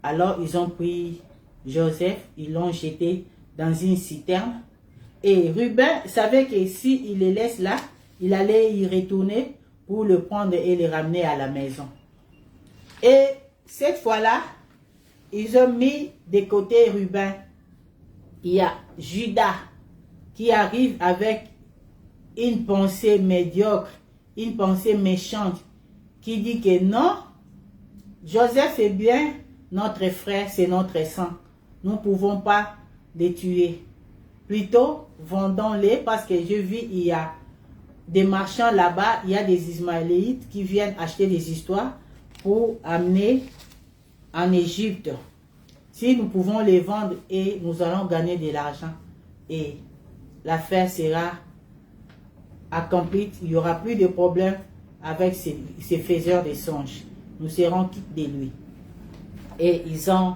Alors ils ont pris Joseph, ils l'ont jeté dans une citerne. Et Ruben savait que s'il les laisse là, il allait y retourner pour le prendre et le ramener à la maison. Et cette fois-là, ils ont mis de côté Ruben. Il y a Judas qui arrive avec une pensée médiocre, une pensée méchante, qui dit que non, Joseph est bien notre frère, c'est notre sang. Nous ne pouvons pas les tuer. Plutôt, vendons-les parce que je vis, il y a des marchands là-bas, il y a des Ismaélites qui viennent acheter des histoires pour amener en Égypte. Si nous pouvons les vendre et nous allons gagner de l'argent et l'affaire sera accomplie, il n'y aura plus de problème avec ces faiseurs de songes. Nous serons quittes de lui. Et ils ont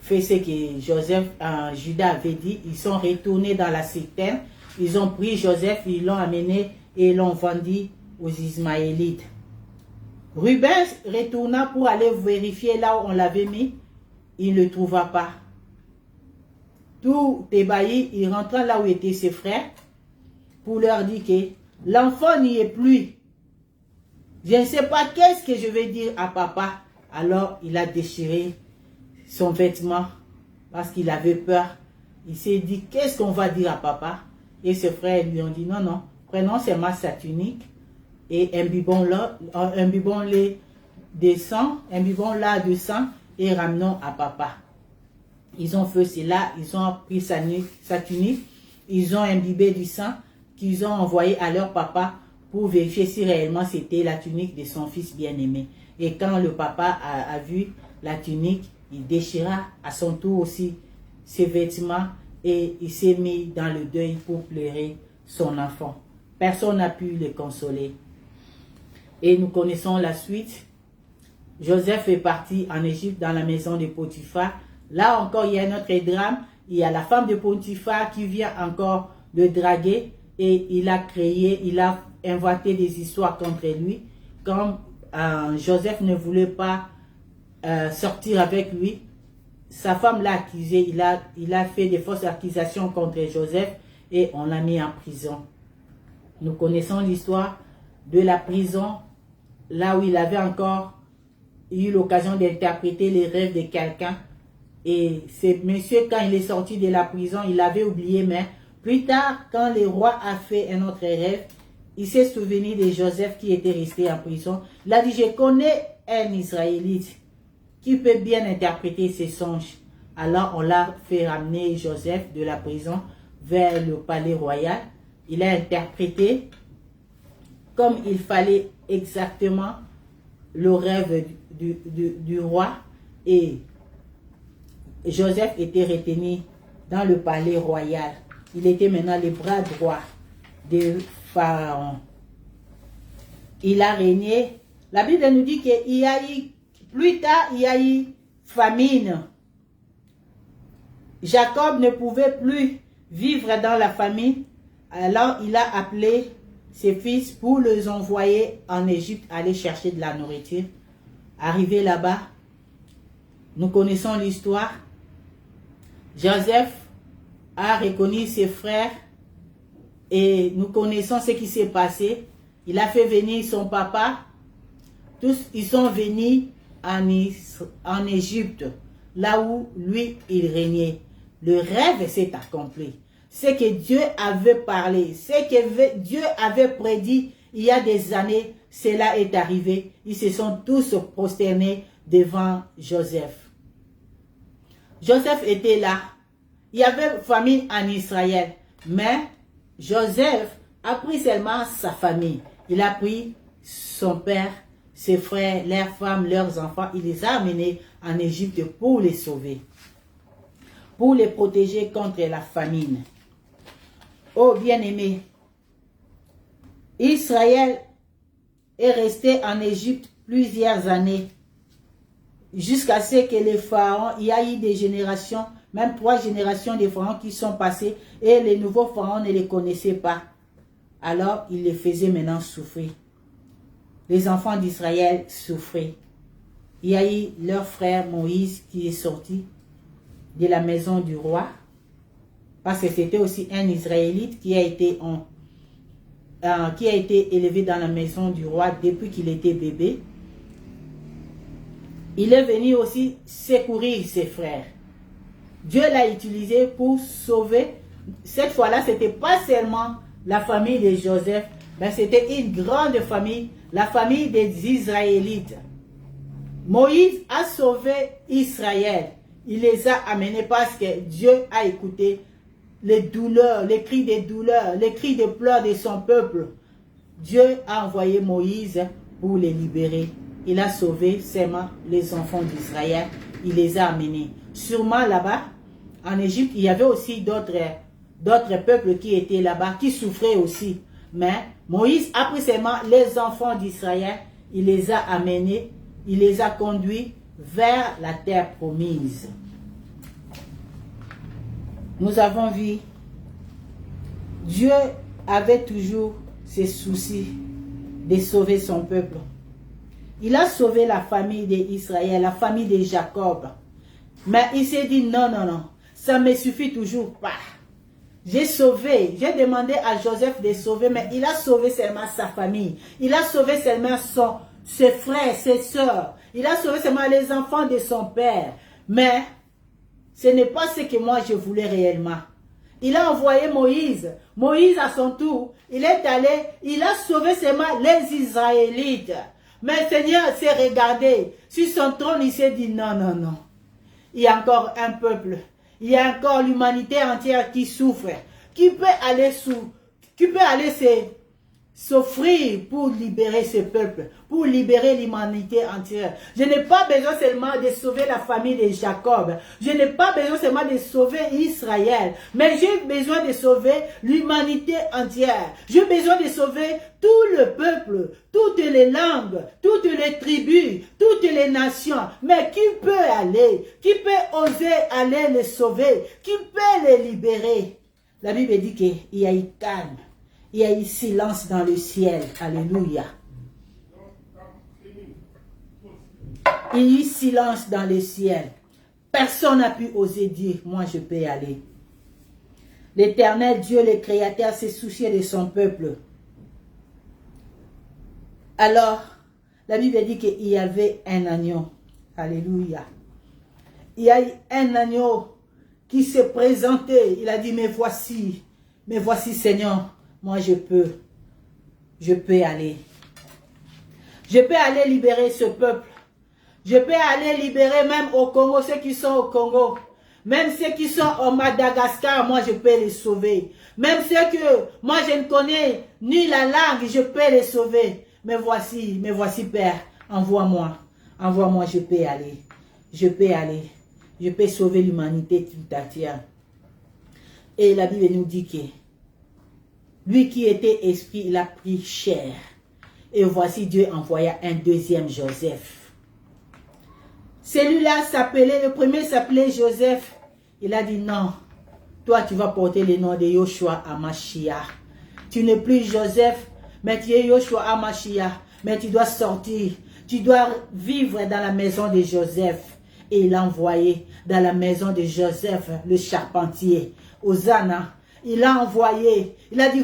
fait ce que Judas avait dit. Ils sont retournés dans la citerne. Ils ont pris Joseph, ils l'ont amené et l'ont vendu aux Ismaélites. Ruben retourna pour aller vérifier là où on l'avait mis. Il ne le trouva pas. Tout ébahi, il rentra là où étaient ses frères pour leur dire que l'enfant n'y est plus. Je ne sais pas qu'est-ce que je vais dire à papa. Alors il a déchiré son vêtement parce qu'il avait peur. Il s'est dit, qu'est-ce qu'on va dire à papa? Et ses frères lui ont dit, non, prenons seulement sa tunique et imbibons-les de sang, imbibons-la de sang et ramenons à papa. Ils ont fait cela, ils ont pris sa tunique, ils ont imbibé du sang qu'ils ont envoyé à leur papa pour vérifier si réellement c'était la tunique de son fils bien-aimé. Et quand le papa a vu la tunique, il déchira à son tour aussi ses vêtements et il s'est mis dans le deuil pour pleurer son enfant. Personne n'a pu le consoler. Et nous connaissons la suite. Joseph est parti en Égypte dans la maison de Potiphar. Là encore, il y a un autre drame. Il y a la femme de Potiphar qui vient encore le draguer et il a inventé des histoires contre lui. Comme Joseph ne voulait pas sortir avec lui, sa femme l'a accusé, il a fait des fausses accusations contre Joseph et on l'a mis en prison. Nous connaissons l'histoire de la prison, là où il avait encore eu l'occasion d'interpréter les rêves de quelqu'un. Et ce monsieur, quand il est sorti de la prison, il avait oublié, mais plus tard, quand le roi a fait un autre rêve, il s'est souvenu de Joseph qui était resté en prison. Il a dit, je connais un Israélite qui peut bien interpréter ses songes. Alors on l'a fait ramener Joseph de la prison vers le palais royal. Il a interprété comme il fallait exactement le rêve du roi. Et Joseph était retenu dans le palais royal. Il était maintenant le bras droit de Pharaon. Il a régné. La Bible nous dit qu'il y a eu, plus tard, il y a eu famine. Jacob ne pouvait plus vivre dans la famine. Alors il a appelé ses fils pour les envoyer en Égypte aller chercher de la nourriture. Arrivé là-bas, nous connaissons l'histoire. Joseph a reconnu ses frères et nous connaissons ce qui s'est passé. Il a fait venir son papa. Tous, ils sont venus en Égypte, là où lui, il régnait. Le rêve s'est accompli. Ce que Dieu avait parlé, ce que Dieu avait prédit il y a des années, cela est arrivé. Ils se sont tous prosternés devant Joseph. Joseph était là. Il y avait famine en Israël. Mais Joseph a pris seulement sa famille. Il a pris son père, ses frères, leurs femmes, leurs enfants. Il les a amenés en Égypte pour les sauver. Pour les protéger contre la famine. Oh bien-aimés, Israël est resté en Égypte plusieurs années. Jusqu'à ce que les pharaons, il y a eu des générations, même 3 générations de pharaons qui sont passées et les nouveaux pharaons ne les connaissaient pas. Alors, ils les faisaient maintenant souffrir. Les enfants d'Israël souffraient. Il y a eu leur frère Moïse qui est sorti de la maison du roi. Parce que c'était aussi un Israélite qui a été élevé dans la maison du roi depuis qu'il était bébé. Il est venu aussi secourir ses frères. Dieu l'a utilisé pour sauver. Cette fois-là, ce n'était pas seulement la famille de Joseph, mais c'était une grande famille, la famille des Israélites. Moïse a sauvé Israël. Il les a amenés parce que Dieu a écouté les douleurs, les cris de douleur, les cris de pleurs de son peuple. Dieu a envoyé Moïse pour les libérer. Il a sauvé seulement les enfants d'Israël. Il les a amenés. Sûrement là-bas, en Égypte, il y avait aussi d'autres peuples qui étaient là-bas, qui souffraient aussi. Mais Moïse a pris seulement les enfants d'Israël. Il les a amenés, il les a conduits vers la terre promise. Nous avons vu, Dieu avait toujours ses soucis de sauver son peuple. Il a sauvé la famille d'Israël, la famille de Jacob. Mais il s'est dit non, non, non, ça ne me suffit toujours pas. J'ai sauvé, j'ai demandé à Joseph de sauver, mais il a sauvé seulement sa famille. Il a sauvé seulement ses frères, ses sœurs. Il a sauvé seulement les enfants de son père. Mais ce n'est pas ce que moi je voulais réellement. Il a envoyé Moïse. Moïse à son tour, il est allé, il a sauvé seulement les Israélites. Mais le Seigneur s'est regardé sur son trône, il s'est dit non, non, non. Il y a encore un peuple. Il y a encore l'humanité entière qui souffre. Qui peut aller s'offrir pour libérer ce peuple, pour libérer l'humanité entière. Je n'ai pas besoin seulement de sauver la famille de Jacob. Je n'ai pas besoin seulement de sauver Israël. Mais j'ai besoin de sauver l'humanité entière. J'ai besoin de sauver tout le peuple, toutes les langues, toutes les tribus, toutes les nations. Mais qui peut aller? Qui peut oser aller les sauver? Qui peut les libérer? La Bible dit qu'il y a eu calme. Il y a eu silence dans le ciel. Alléluia. Il y a eu silence dans le ciel. Personne n'a pu oser dire, moi je peux y aller. L'Éternel Dieu, le Créateur, s'est soucié de son peuple. Alors, la Bible dit qu'il y avait un agneau. Alléluia. Il y a eu un agneau qui s'est présenté. Il a dit, mais voici Seigneur. Moi, je peux aller. Je peux aller libérer ce peuple. Je peux aller libérer même au Congo, ceux qui sont au Congo. Même ceux qui sont au Madagascar, moi, je peux les sauver. Même ceux que moi, je ne connais ni la langue, je peux les sauver. Mais voici, Père, envoie-moi. Envoie-moi, je peux aller. je peux aller. Je peux sauver l'humanité tout entière. Et la Bible nous dit que lui qui était esprit, il a pris chair. Et voici Dieu envoya un deuxième Joseph. Celui-là s'appelait, le premier s'appelait Joseph. Il a dit non, toi tu vas porter le nom de Yoshua Hamashiach. Tu n'es plus Joseph, mais tu es Yoshua Hamashiach. Mais tu dois sortir, tu dois vivre dans la maison de Joseph. Et il l'a envoyé dans la maison de Joseph, le charpentier. Hosanna, il l'a envoyé. Il a dit,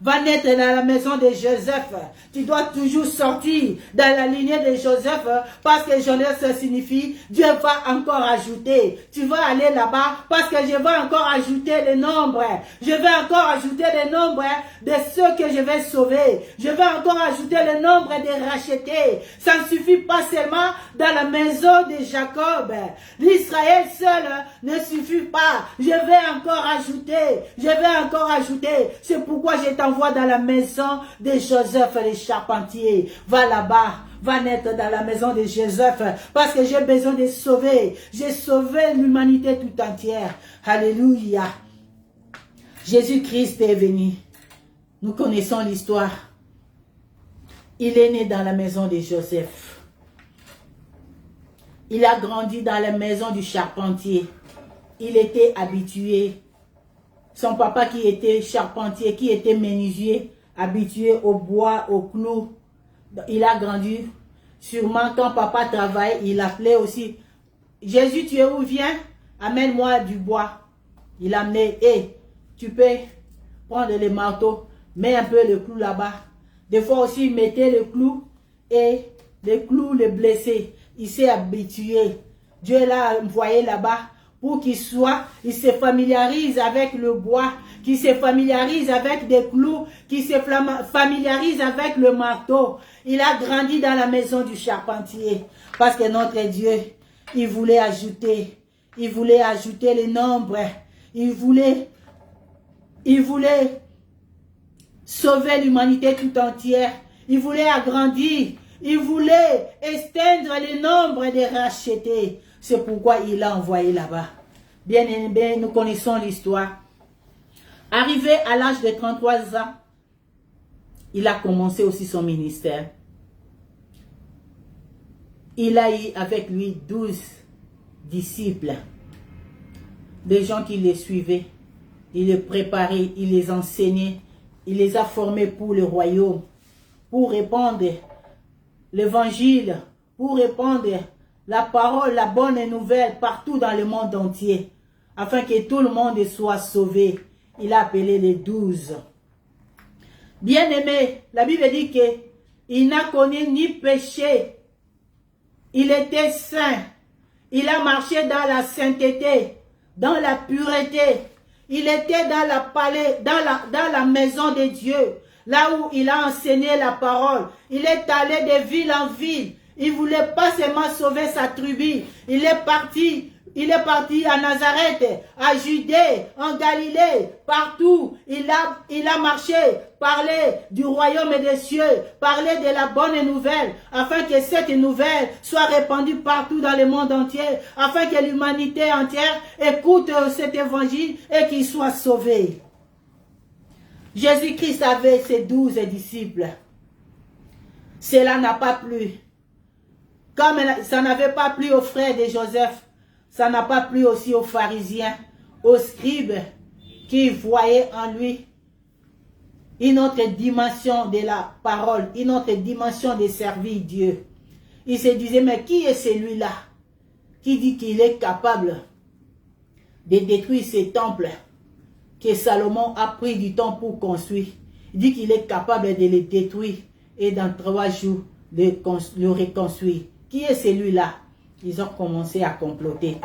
va naître dans la maison de Joseph. Tu dois toujours sortir dans la lignée de Joseph parce que Joseph, ça signifie Dieu va encore ajouter. Tu vas aller là-bas parce que je vais encore ajouter le nombre. Je vais encore ajouter le nombre de ceux que je vais sauver. Je vais encore ajouter le nombre des rachetés. Ça ne suffit pas seulement dans la maison de Jacob. L'Israël seul ne suffit pas. Je vais encore ajouter. Je vais encore ajouter. C'est pourquoi je t'envoie dans la maison de Joseph le charpentier. Va là-bas. Va naître dans la maison de Joseph. Parce que j'ai besoin de sauver. J'ai sauvé l'humanité tout entière. Alléluia. Jésus-Christ est venu. Nous connaissons l'histoire. Il est né dans la maison de Joseph. Il a grandi dans la maison du charpentier. Il était habitué. Son papa qui était charpentier, qui était menuisier, habitué au bois, au clou. Il a grandi. Sûrement quand papa travaille, il appelait aussi. Jésus, tu es où? Viens, amène-moi du bois. Il amenait, tu peux prendre le marteau, mets un peu le clou là-bas. Des fois aussi, il mettait le clou et le clou le blessait. Il s'est habitué. Dieu l'a envoyé là-bas pour qu'il se familiarise avec le bois, qu'il se familiarise avec des clous, qu'il se familiarise avec le marteau. Il a grandi dans la maison du charpentier parce que notre Dieu, il voulait ajouter les nombres. Il voulait sauver l'humanité tout entière. Il voulait agrandir. Il voulait étendre le nombre des rachetés. C'est pourquoi il l'a envoyé là-bas. Bien aimé, nous connaissons l'histoire. Arrivé à l'âge de 33 ans, il a commencé aussi son ministère. Il a eu avec lui 12 disciples. Des gens qui les suivaient. Il les préparait, il les enseignait. Il les a formés pour le royaume. Pour répandre l'évangile. Pour répandre la parole, la bonne nouvelle partout dans le monde entier, afin que tout le monde soit sauvé. Il a appelé les 12. Bien-aimé, la Bible dit qu'il n'a connu ni péché. Il était saint. Il a marché dans la sainteté, dans la pureté. Il était dans la maison de Dieu, là où il a enseigné la parole. Il est allé de ville en ville. Il ne voulait pas seulement sauver sa tribu. Il est parti à Nazareth, à Judée, en Galilée, partout. Il a marché, parlé du royaume des cieux, parlé de la bonne nouvelle, afin que cette nouvelle soit répandue partout dans le monde entier, afin que l'humanité entière écoute cet évangile et qu'il soit sauvé. Jésus-Christ avait ses 12 disciples. Cela n'a pas plu. Comme ça n'avait pas plu aux frères de Joseph, ça n'a pas plu aussi aux pharisiens, aux scribes, qui voyaient en lui une autre dimension de la parole, une autre dimension de servir Dieu. Ils se disaient, mais qui est celui-là qui dit qu'il est capable de détruire ces temples que Salomon a pris du temps pour construire? Il dit qu'il est capable de les détruire et dans 3 jours de le reconstruire. Qui est celui-là? Ils ont commencé à comploter.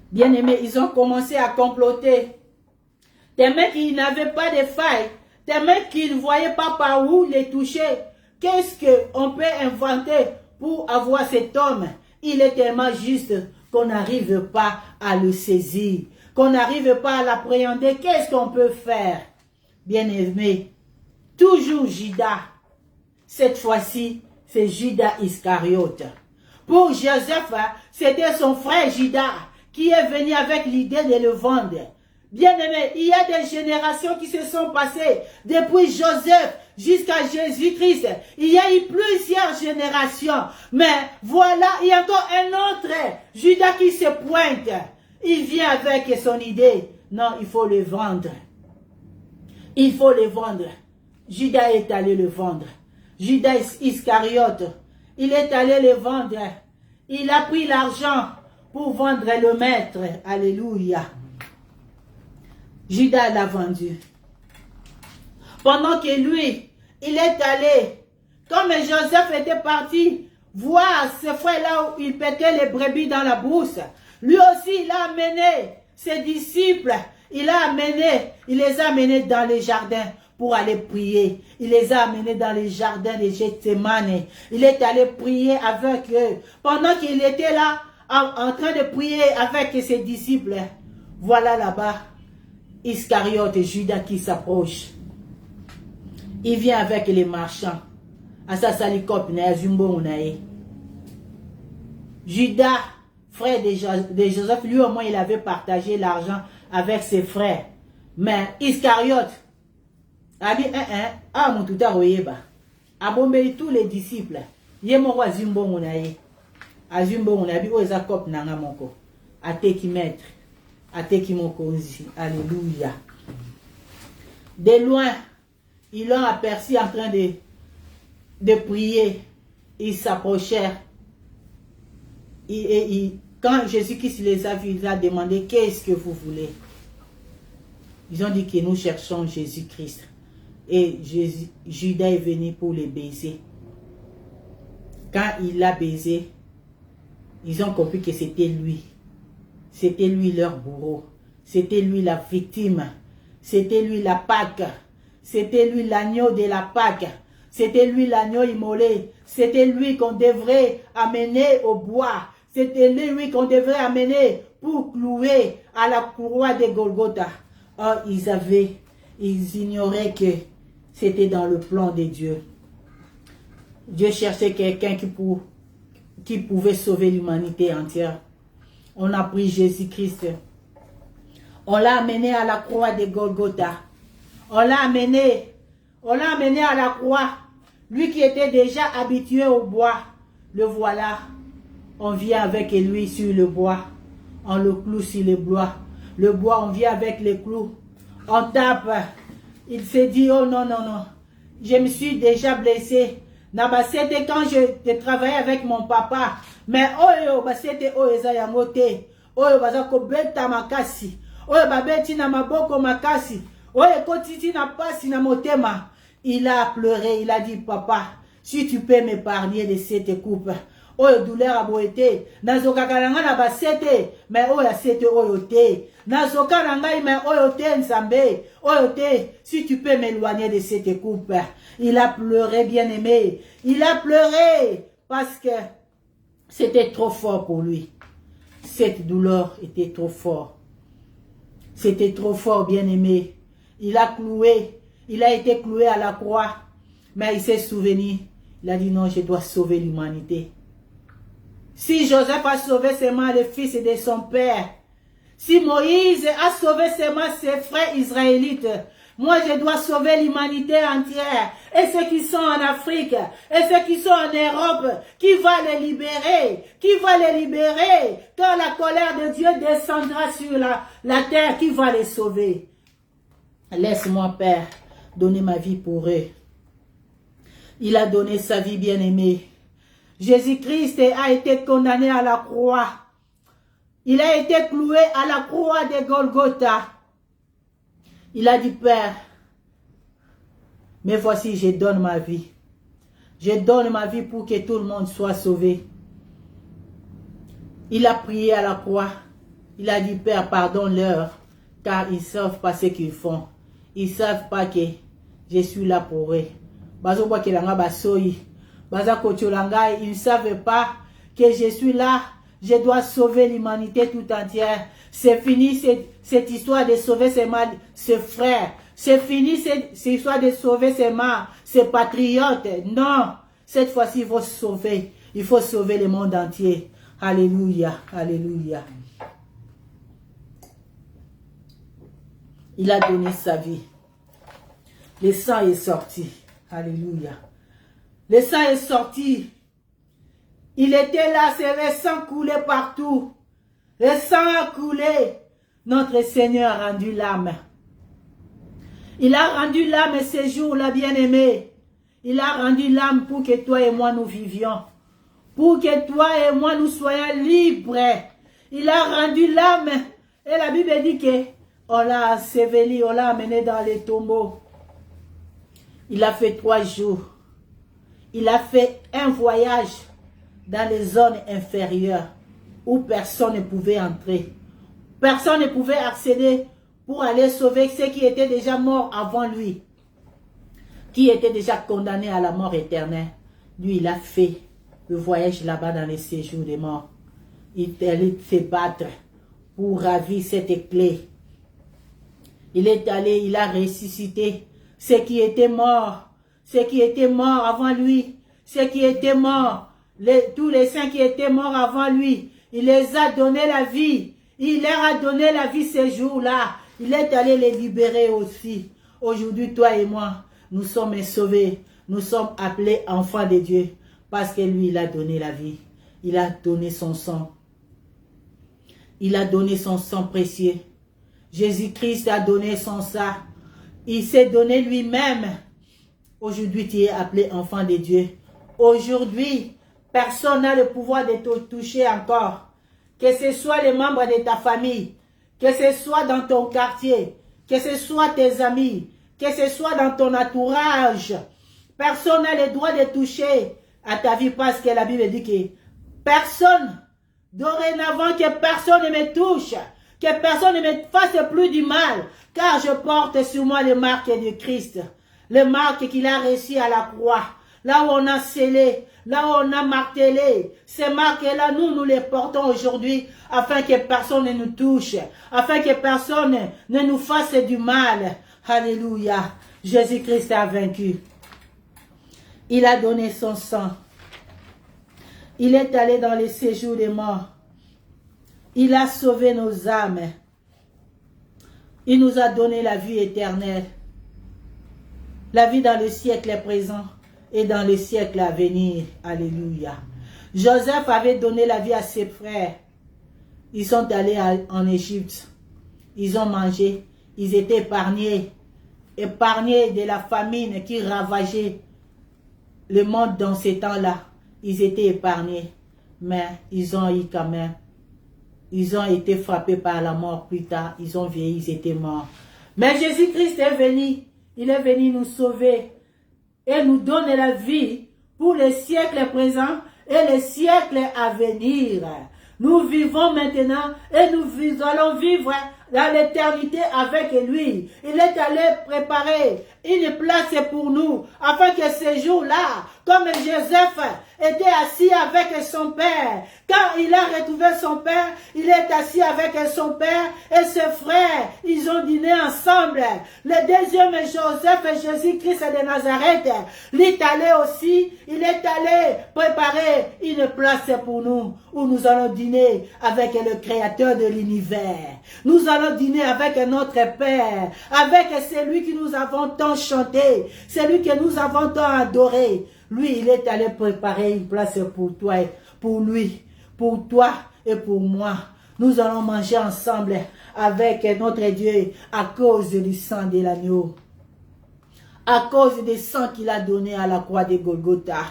Bien-aimés, ils ont commencé à comploter. Tellement qu'ils n'avaient pas de faille. Tellement qu'ils ne voyaient pas par où les toucher. Qu'est-ce qu'on peut inventer pour avoir cet homme? Il est tellement juste qu'on n'arrive pas à le saisir. Qu'on n'arrive pas à l'appréhender. Qu'est-ce qu'on peut faire? Bien-aimés, toujours Judas. Cette fois-ci, c'est Judas Iscariote. Pour Joseph, c'était son frère Judas qui est venu avec l'idée de le vendre. Bien-aimé, il y a des générations qui se sont passées depuis Joseph jusqu'à Jésus-Christ. Il y a eu plusieurs générations. Mais voilà, il y a encore un autre Judas qui se pointe. Il vient avec son idée. Non, il faut le vendre. Il faut le vendre. Judas est allé le vendre. Judas Iscariote, il est allé le vendre. Il a pris l'argent pour vendre le maître. Alléluia. Judas l'a vendu. Pendant que lui, il est allé, comme Joseph était parti voir ce frère-là où il pétait les brebis dans la brousse, lui aussi, il a amené ses disciples, il les a amenés dans les jardins pour aller prier. Il les a amenés dans les jardins de Gethsémane. Il est allé prier avec eux. Pendant qu'il était là, en train de prier avec ses disciples, voilà là-bas, Iscariote et Judas qui s'approchent. Il vient avec les marchands. Judas, frère de Joseph, lui au moins il avait partagé l'argent avec ses frères. Mais Iscariote a dit, mon tout à royeba. A bombé tous les disciples. Yemo azumbo munaye. Azumbo munabi o ezakop nanga moko. Ateki maître. Ateki mokonzi. Alléluia. De loin, ils l'ont aperçu en train de prier. Ils s'approchèrent. Quand Jésus-Christ les a vus, il a demandé, qu'est-ce que vous voulez? Ils ont dit que nous cherchons Jésus-Christ. Et Judas est venu pour les baiser. Quand il l'a baisé, ils ont compris que c'était lui. C'était lui leur bourreau. C'était lui la victime. C'était lui la Pâque. C'était lui l'agneau de la Pâque. C'était lui l'agneau immolé. C'était lui qu'on devrait amener au bois. C'était lui qu'on devrait amener pour clouer à la croix de Golgotha. Or, ils ignoraient que c'était dans le plan de Dieu. Dieu cherchait quelqu'un qui pouvait sauver l'humanité entière. On a pris Jésus-Christ. On l'a amené à la croix de Golgotha. On l'a amené à la croix. Lui qui était déjà habitué au bois, le voilà. On vient avec lui sur le bois. On le cloue sur le bois. Le bois, on vient avec les clous. On tape. Il s'est dit, oh non, non, non. Je me suis déjà blessé. C'était quand je travaillais avec mon papa. Mais c'était ezayangote. Bazako beta makasi. Babeti na maboko makasi. Kotiti na pasi na motema. Il a pleuré, il a dit, papa, si tu peux m'épargner de cette coupe. Douleur a boité. Nazoka karanga na basete. Mais ya sete oyote. Nazoka nangai mais oyote nzambe. Oyote, si tu peux m'éloigner de cette coupe. Il a pleuré, bien aimé. Il a pleuré parce que c'était trop fort pour lui. Cette douleur était trop fort. C'était trop fort, bien aimé. Il a été cloué à la croix. Mais il s'est souvenu. Il a dit non, je dois sauver l'humanité. Si Joseph a sauvé seulement le fils de son père, si Moïse a sauvé seulement ses frères israélites, moi je dois sauver l'humanité entière. Et ceux qui sont en Afrique, et ceux qui sont en Europe, qui va les libérer, quand la colère de Dieu descendra sur la terre, qui va les sauver. Laisse-moi, Père, donner ma vie pour eux. Il a donné sa vie, bien-aimée. Jésus-Christ a été condamné à la croix. Il a été cloué à la croix de Golgotha. Il a dit, Père, mais voici, je donne ma vie. Je donne ma vie pour que tout le monde soit sauvé. Il a prié à la croix. Il a dit, Père, pardonne-leur, car ils ne savent pas ce qu'ils font. Ils ne savent pas que je suis là pour eux. Ils ne savaient pas que je suis là. Je dois sauver l'humanité tout entière. C'est fini cette histoire de sauver ses frères. C'est fini cette histoire de sauver ses patriotes. Non. Cette fois-ci, il faut sauver. Il faut sauver le monde entier. Alléluia, alléluia. Il a donné sa vie. Le sang est sorti. Alléluia. Le sang est sorti. Il était là, c'est le sang coulé partout. Le sang a coulé. Notre Seigneur a rendu l'âme. Il a rendu l'âme ces jours-là, bien-aimé. Il a rendu l'âme pour que toi et moi nous vivions. Pour que toi et moi nous soyons libres. Il a rendu l'âme. Et la Bible dit que on l'a enseveli, on l'a amené dans les tombeaux. Il a fait 3 jours. Il a fait un voyage dans les zones inférieures où personne ne pouvait entrer. Personne ne pouvait accéder pour aller sauver ceux qui étaient déjà morts avant lui, qui étaient déjà condamnés à la mort éternelle. Lui, il a fait le voyage là-bas dans les séjours des morts. Il est allé se battre pour ravir cette clé. Il est allé, il a ressuscité ceux qui étaient morts avant lui, ceux qui étaient morts, tous les saints qui étaient morts avant lui. Il les a donné la vie. Il leur a donné la vie ces jours-là. Il est allé les libérer aussi. Aujourd'hui, toi et moi, nous sommes sauvés. Nous sommes appelés enfants de Dieu. Parce que lui, il a donné la vie. Il a donné son sang. Il a donné son sang précieux. Jésus-Christ a donné son sang. Il s'est donné lui-même. Aujourd'hui, tu es appelé enfant de Dieu. Aujourd'hui, personne n'a le pouvoir de te toucher encore. Que ce soit les membres de ta famille, que ce soit dans ton quartier, que ce soit tes amis, que ce soit dans ton entourage. Personne n'a le droit de toucher à ta vie parce que la Bible dit que personne, dorénavant que personne ne me touche, que personne ne me fasse plus du mal, car je porte sur moi les marques de Christ, les marques qu'il a reçues à la croix, là où on a scellé, là où on a martelé. Ces marques-là, nous les portons aujourd'hui afin que personne ne nous touche, afin que personne ne nous fasse du mal. Alléluia. Jésus-Christ a vaincu. Il a donné son sang. Il est allé dans les séjours des morts. Il a sauvé nos âmes. Il nous a donné la vie éternelle. La vie dans le siècle présent et dans le siècle à venir. Alléluia. Joseph avait donné la vie à ses frères. Ils sont allés en Égypte. Ils ont mangé. Ils étaient épargnés. Épargnés de la famine qui ravageait le monde dans ces temps-là. Ils étaient épargnés. Mais ils ont eu quand même. Ils ont été frappés par la mort plus tard. Ils ont vieilli, ils étaient morts. Mais Jésus-Christ est venu. Il est venu nous sauver et nous donner la vie pour les siècles présents et les siècles à venir. Nous vivons maintenant et nous allons vivre dans l'éternité avec lui. Il est allé préparer une place pour nous afin que ce jour-là, comme Joseph était assis avec son père, quand il a retrouvé son père, il est assis avec son père et ses frères, ils ont dîné ensemble. Le deuxième Joseph, Jésus-Christ de Nazareth, il est allé aussi, il est allé préparer une place pour nous, où nous allons dîner avec le Créateur de l'univers. Nous allons dîner avec notre Père, avec celui que nous avons tant chanté, celui que nous avons tant adoré. Lui, il est allé préparer une place pour toi, pour lui, pour toi et pour moi. Nous allons manger ensemble avec notre Dieu à cause du sang de l'agneau. À cause du sang qu'il a donné à la croix de Golgotha.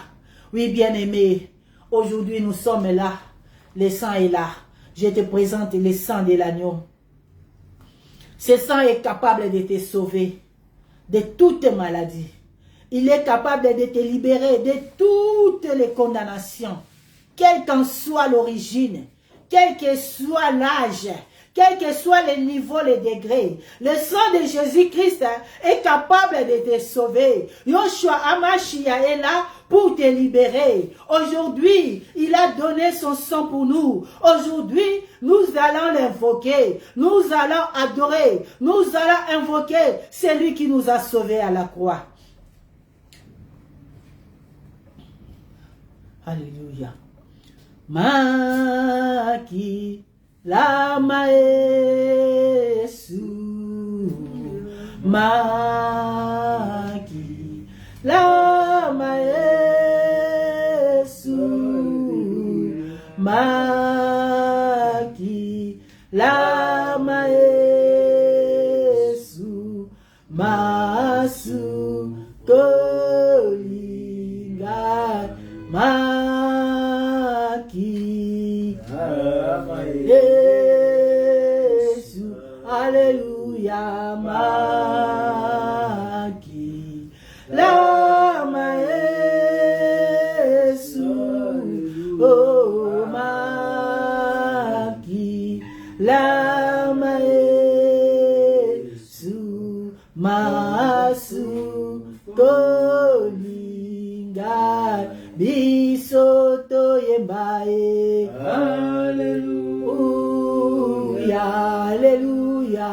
Oui, bien-aimé, aujourd'hui nous sommes là. Le sang est là. Je te présente le sang de l'agneau. Ce sang est capable de te sauver de toute maladie. Il est capable de te libérer de toutes les condamnations, quelle qu'en soit l'origine, quel que soit l'âge, quel que soit le niveau, le degré. Le sang de Jésus-Christ est capable de te sauver. Yoshua Amashia est là pour te libérer. Aujourd'hui, il a donné son sang pour nous. Aujourd'hui, nous allons l'invoquer. Nous allons adorer. Nous allons invoquer celui qui nous a sauvés à la croix. Alléluia. Maki lama Yesu. Maki lama Yesu. Maki lama Yesu. Masu kolinga maki Yesu. Alléluia. Maki lama Yesu. Oh, maki lama Yesu. Masu kolinga bisoto yembae. Alléluia, alléluia,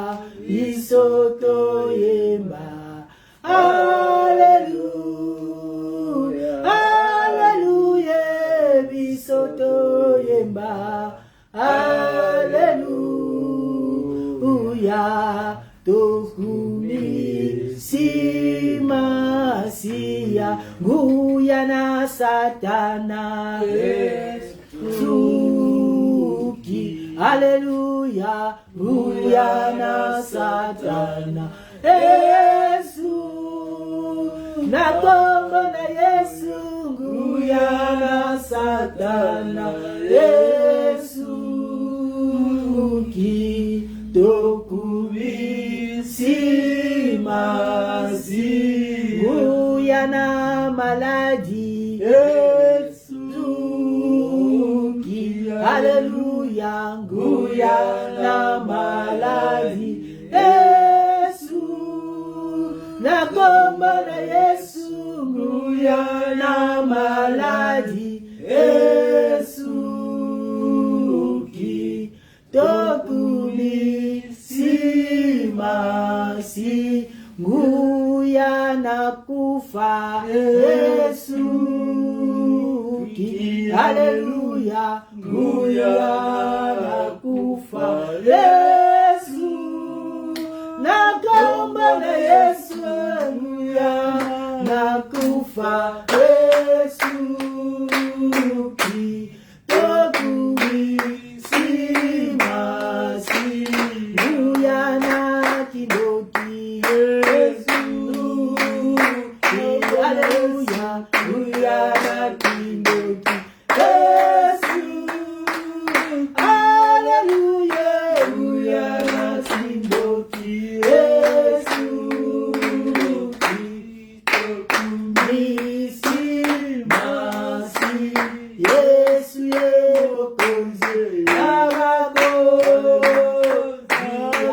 bisoto yemba. Alléluia, alléluia, bisoto yemba. Alléluia, tokumi simasia guyana satana suki. Alléluia, guyana satana Yesu. Na kombo na Yesu guyana satana Yesu ki tokumi simasi guyana maladi Yesu ki. Alléluia, guyana maladi Yesu. Na kombo na Yesu guyana maladi Yesu ki tokumi simasi guyana kufa Yesu ki. Alléluia, guyana kufa Yesu. Na kombo na Yesu guyana kufa Yesu ki tokumi simasi guyana kindoki Yesu ki. Alléluia, guyana kindoki Yesu. Alléluia, guyana kindoki Yesu ki tokumi simasi Yesu yemokonzi abakozi.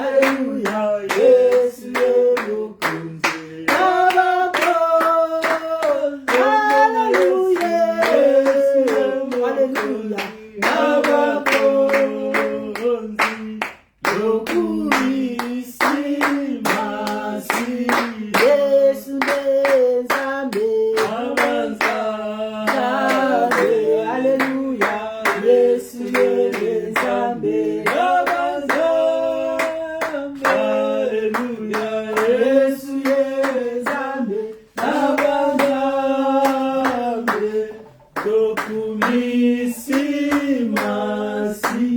Alléluia, Yesu yemokonzi abakozi. Alléluia, Yesu yemokonzi abakozi. Tokumi simasi Yesu nzambe abanzambe. Alléluia, Yesu nzambe abanzambe. Alléluia, Yesu nzambe abanzambe. Tokumi simasi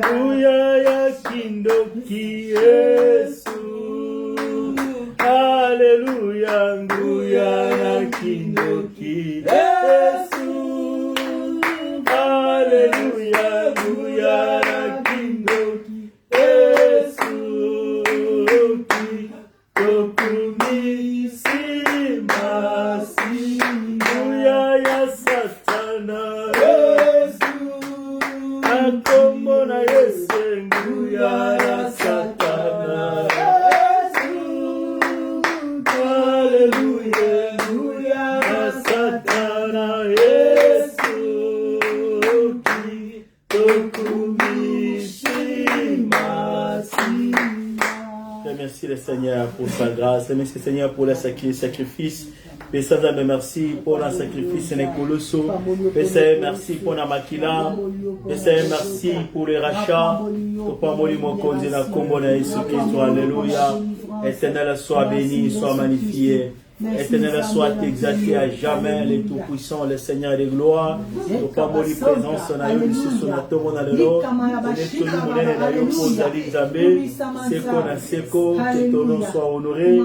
guyana kindoki Yesu. Alléluia, guyana kindoki Yesu. Alléluia, guyana kindoki Yesu ki tokumi simasi guyana satana Yesu. Na kombo na Yesu guyana satana Yesu. Alléluia, guyana satana Yesu ki tokumi Seigneur pour sa grâce. Merci Seigneur pour le sacrifice. Père Saint, merci pour le sacrifice Nekoloso. Père Saint, merci pour la makila. Père Saint, merci pour le rachat. Papa Moli Mokonzi na kombo na Jésus Christ. Alléluia. Éternel soit béni, soit magnifié. Éternel soit exalté à jamais, les tout-puissants, le Seigneur des gloires. Papa Moli présence na yo lisusu na tomo na lelo. Toli monene na yo pour Zali Nzambe. Seko na seko, que ton nom soit honoré,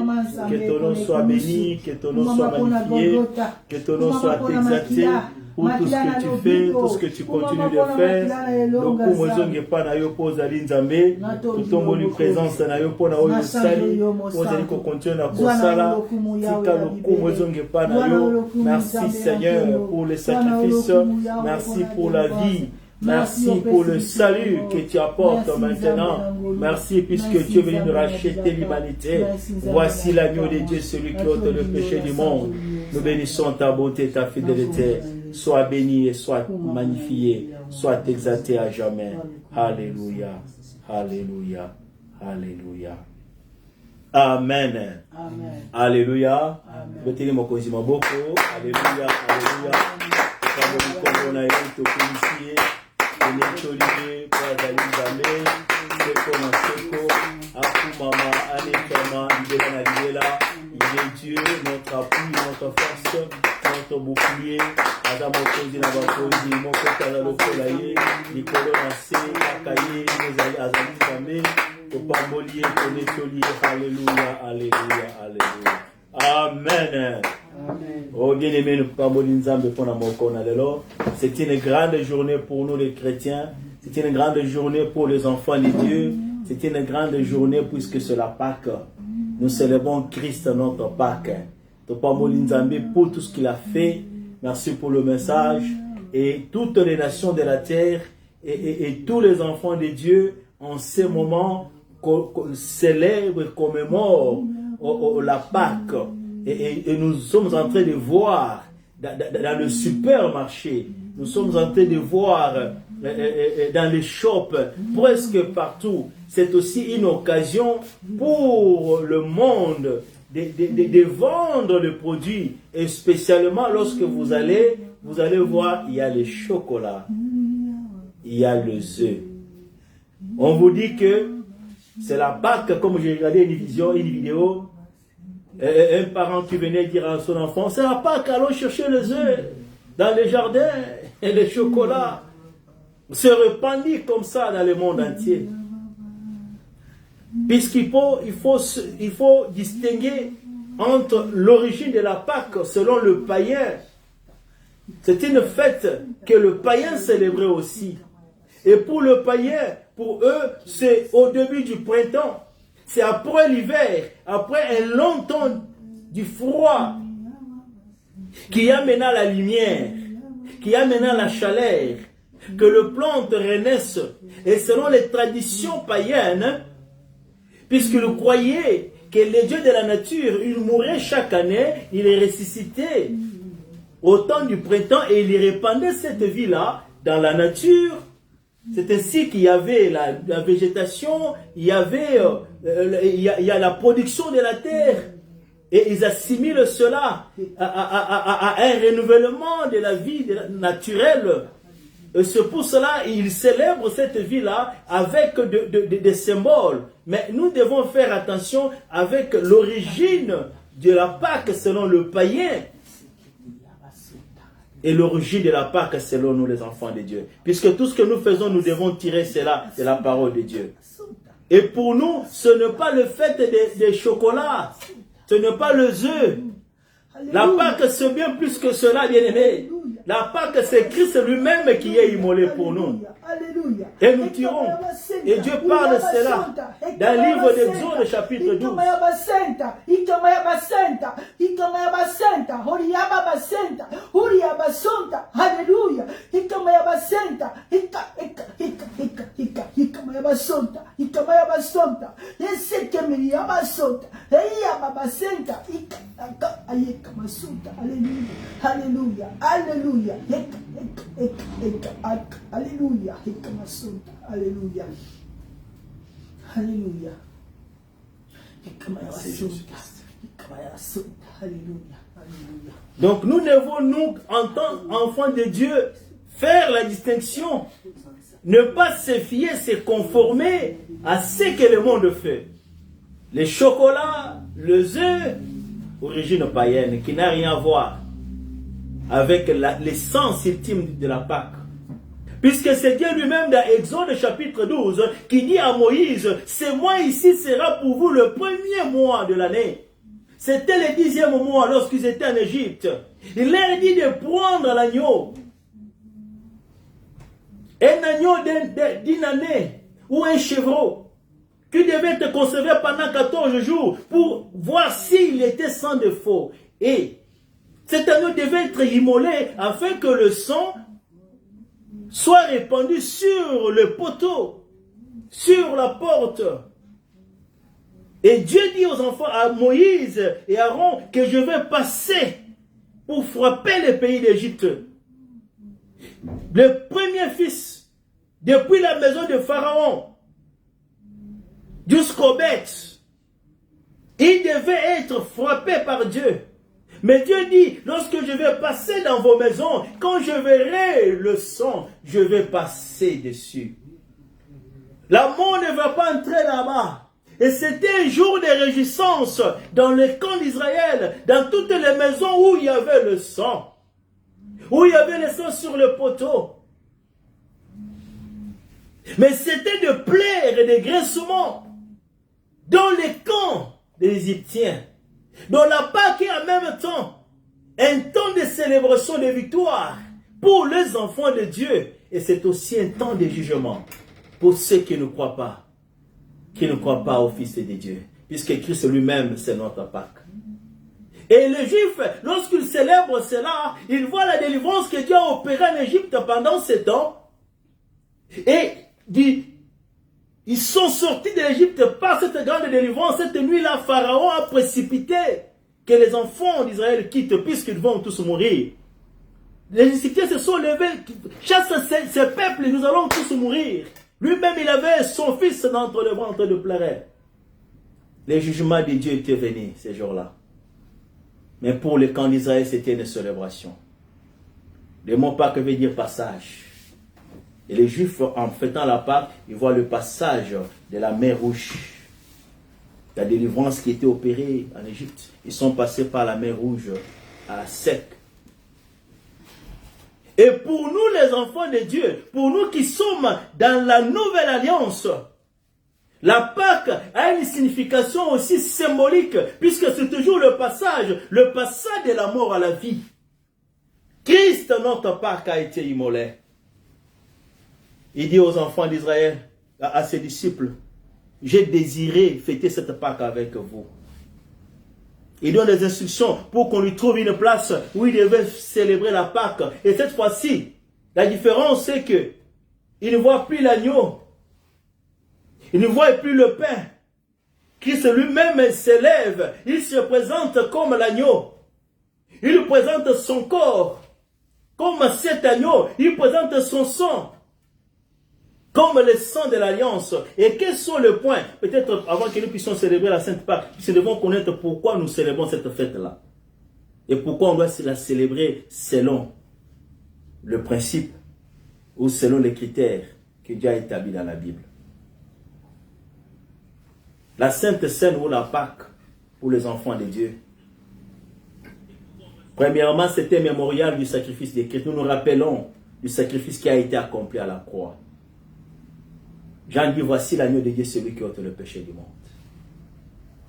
que ton nom soit béni, que ton nom soit magnifié, que ton nom soit exalté. Pour tout ce que tu fais, tout ce que tu continues de faire. Donc, pour moi, je pas na yo pour Zali Nzambe. Pour ton bonne présence na yo pour na yo sali. Pour Zali ko continue na kosala. Tika lo ko moi je pas na yo. Merci Seigneur pour les sacrifices. Merci pour la vie. Merci pour le salut que tu apportes maintenant. Merci puisque tu es venu nous racheter l'humanité. Voici l'agneau de Dieu, celui qui ôte le péché du monde. Nous bénissons ta bonté, ta fidélité. Sois béni et sois magnifié, sois exalté à jamais. Alléluia, alléluia, alléluia. Amen. Alléluia. Alléluia, alléluia. Il est Dieu, notre appui, notre force, notre bouclier. Adam Mokondi na Bakondi, Mokoka na Lokolaye, Nikolo na Se, Akaye, Mozali, Azali Zame, Kopamboliye, Konetoliye, Alléluia, Alléluia, Alléluia. Amen. Oh bien-aimé, nous Kopamboli Nzambe pour la Mokona lelo. C'est une grande journée pour nous les chrétiens. C'est une grande journée pour les enfants de Dieu. C'est une grande journée puisque c'est la Pâque. Nous célébrons Christ notre Pâque. Kopamboli Nzambe pour tout ce qu'il a fait. Merci pour le message. Et toutes les nations de la terre et tous les enfants de Dieu en ce moment célèbrent et commémorent la Pâque. Et nous sommes en train de voir dans le supermarché, nous sommes en train de voir dans les shops, presque partout. C'est aussi une occasion pour le monde de vendre le produit, et spécialement lorsque vous allez voir, il y a le chocolat, il y a le œuf. On vous dit que c'est la Pâque, comme j'ai regardé une vidéo, un parent qui venait dire à son enfant, c'est la Pâque, allons chercher les œufs dans les jardins, et le chocolat se répandit comme ça dans le monde entier. Puisqu'il faut distinguer entre l'origine de la Pâque selon le païen. C'est une fête que le païen célébrait aussi. Et pour le païen, pour eux, c'est au début du printemps. C'est après l'hiver, après un long temps du froid, qui amena la lumière, qui amena la chaleur, que le plantes renaissent. Et selon les traditions païennes, puisqu'ils croyaient que le Dieu de la nature, il mourait chaque année, il est ressuscité au temps du printemps et il répandait cette vie-là dans la nature. C'est ainsi qu'il y avait la végétation, il y avait il y a la production de la terre. Et ils assimilent cela à un renouvellement de la vie naturelle. Et c'est pour cela qu'ils célèbrent cette vie-là avec des symboles. Mais nous devons faire attention avec l'origine de la Pâque selon le païen. Et l'origine de la Pâque selon nous les enfants de Dieu. Puisque tout ce que nous faisons, nous devons tirer cela de la parole de Dieu. Et pour nous, ce n'est pas le fait des chocolats. Ce n'est pas le œuf. La Pâque, c'est bien plus que cela, bien-aimé. La Pâque, c'est Christ lui-même qui est immolé pour nous. Et nous tirons. Et Dieu parle de cela dans le livre d'Exode, chapitre 12. Alléluia, alléluia, alléluia, alléluia, alléluia. Donc nous devons, nous, en tant qu'enfants de Dieu, faire la distinction. Ne pas se fier, se conformer à ce que le monde fait. Les chocolats, les œufs, origine païenne, qui n'a rien à voir avec l'essence ultime de la Pâque. Puisque c'est Dieu lui-même dans Exode chapitre 12 qui dit à Moïse, ce mois ici sera pour vous le premier mois de l'année. C'était le 10e mois lorsqu'ils étaient en Égypte. Il leur dit de prendre l'agneau. Un agneau d'une année ou un chevreau qui devait être conservé pendant 14 jours pour voir s'il était sans défaut. Et cet agneau devait être immolé afin que le sang soit répandu sur le poteau, sur la porte. Et Dieu dit aux enfants, à Moïse et Aaron, que je vais passer pour frapper le pays d'Égypte. Le premier fils, depuis la maison de Pharaon jusqu'au bête, il devait être frappé par Dieu. Mais Dieu dit, lorsque je vais passer dans vos maisons, quand je verrai le sang, je vais passer dessus. La mort ne va pas entrer là-bas. Et c'était un jour de réjouissance dans les camps d'Israël, dans toutes les maisons où il y avait le sang, où il y avait le sang sur le poteau. Mais c'était de plaire et de graissement dans les camps des Égyptiens, dans la Pâque et en même temps un temps de célébration de victoire pour les enfants de Dieu. Et c'est aussi un temps de jugement pour ceux qui ne croient pas. Qui ne croient pas au Fils de Dieu, puisque Christ lui-même, c'est notre Pâque. Et les Juifs, lorsqu'ils célèbrent cela, ils voient la délivrance que Dieu a opérée en Égypte pendant 7 ans. Et ils sont sortis de l'Égypte par cette grande délivrance. Cette nuit-là, Pharaon a précipité que les enfants d'Israël quittent, puisqu'ils vont tous mourir. Les Égyptiens se sont levés, chasse ce peuple, nous allons tous mourir. Lui-même, il avait son fils entre les bras en train de pleurer. Les jugements de Dieu étaient venus ces jours-là. Mais pour le camp d'Israël, c'était une célébration. Le mot Pâque veut dire passage. Et les Juifs, en fêtant la Pâque, ils voient le passage de la mer Rouge. La délivrance qui était opérée en Égypte. Ils sont passés par la mer Rouge à sec. Et pour nous les enfants de Dieu, pour nous qui sommes dans la nouvelle alliance, la Pâque a une signification aussi symbolique, puisque c'est toujours le passage de la mort à la vie. Christ, notre Pâque, a été immolé. Il dit aux enfants d'Israël, à ses disciples, j'ai désiré fêter cette Pâque avec vous. Il donne des instructions pour qu'on lui trouve une place où il devait célébrer la Pâque. Et cette fois-ci, la différence c'est que il ne voit plus l'agneau. Il ne voit plus le pain. Christ lui-même s'élève. Il se présente comme l'agneau. Il présente son corps comme cet agneau. Il présente son sang comme le sang de l'Alliance. Et quels sont les points? Peut-être avant que nous puissions célébrer la Sainte Pâque, nous devons connaître pourquoi nous célébrons cette fête-là. Et pourquoi on doit la célébrer selon le principe ou selon les critères que Dieu a établis dans la Bible. La Sainte Seine ou la Pâque pour les enfants de Dieu. Premièrement, c'était mémorial du sacrifice de Christ. Nous nous rappelons du sacrifice qui a été accompli à la croix. Jean dit, voici l'agneau de Dieu, celui qui ôte le péché du monde.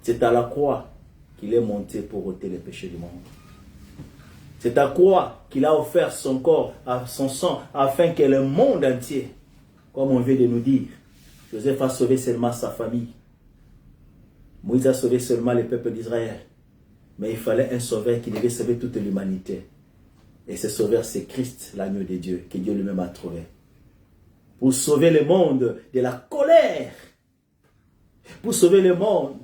C'est à la croix qu'il est monté pour ôter le péché du monde. C'est à la croix qu'il a offert son corps, son sang, afin que le monde entier, comme on vient de nous dire, Joseph a sauvé seulement sa famille. Moïse a sauvé seulement le peuple d'Israël. Mais il fallait un sauveur qui devait sauver toute l'humanité. Et ce sauveur, c'est Christ, l'agneau de Dieu, que Dieu lui-même a trouvé. Pour sauver le monde de la colère. Pour sauver le monde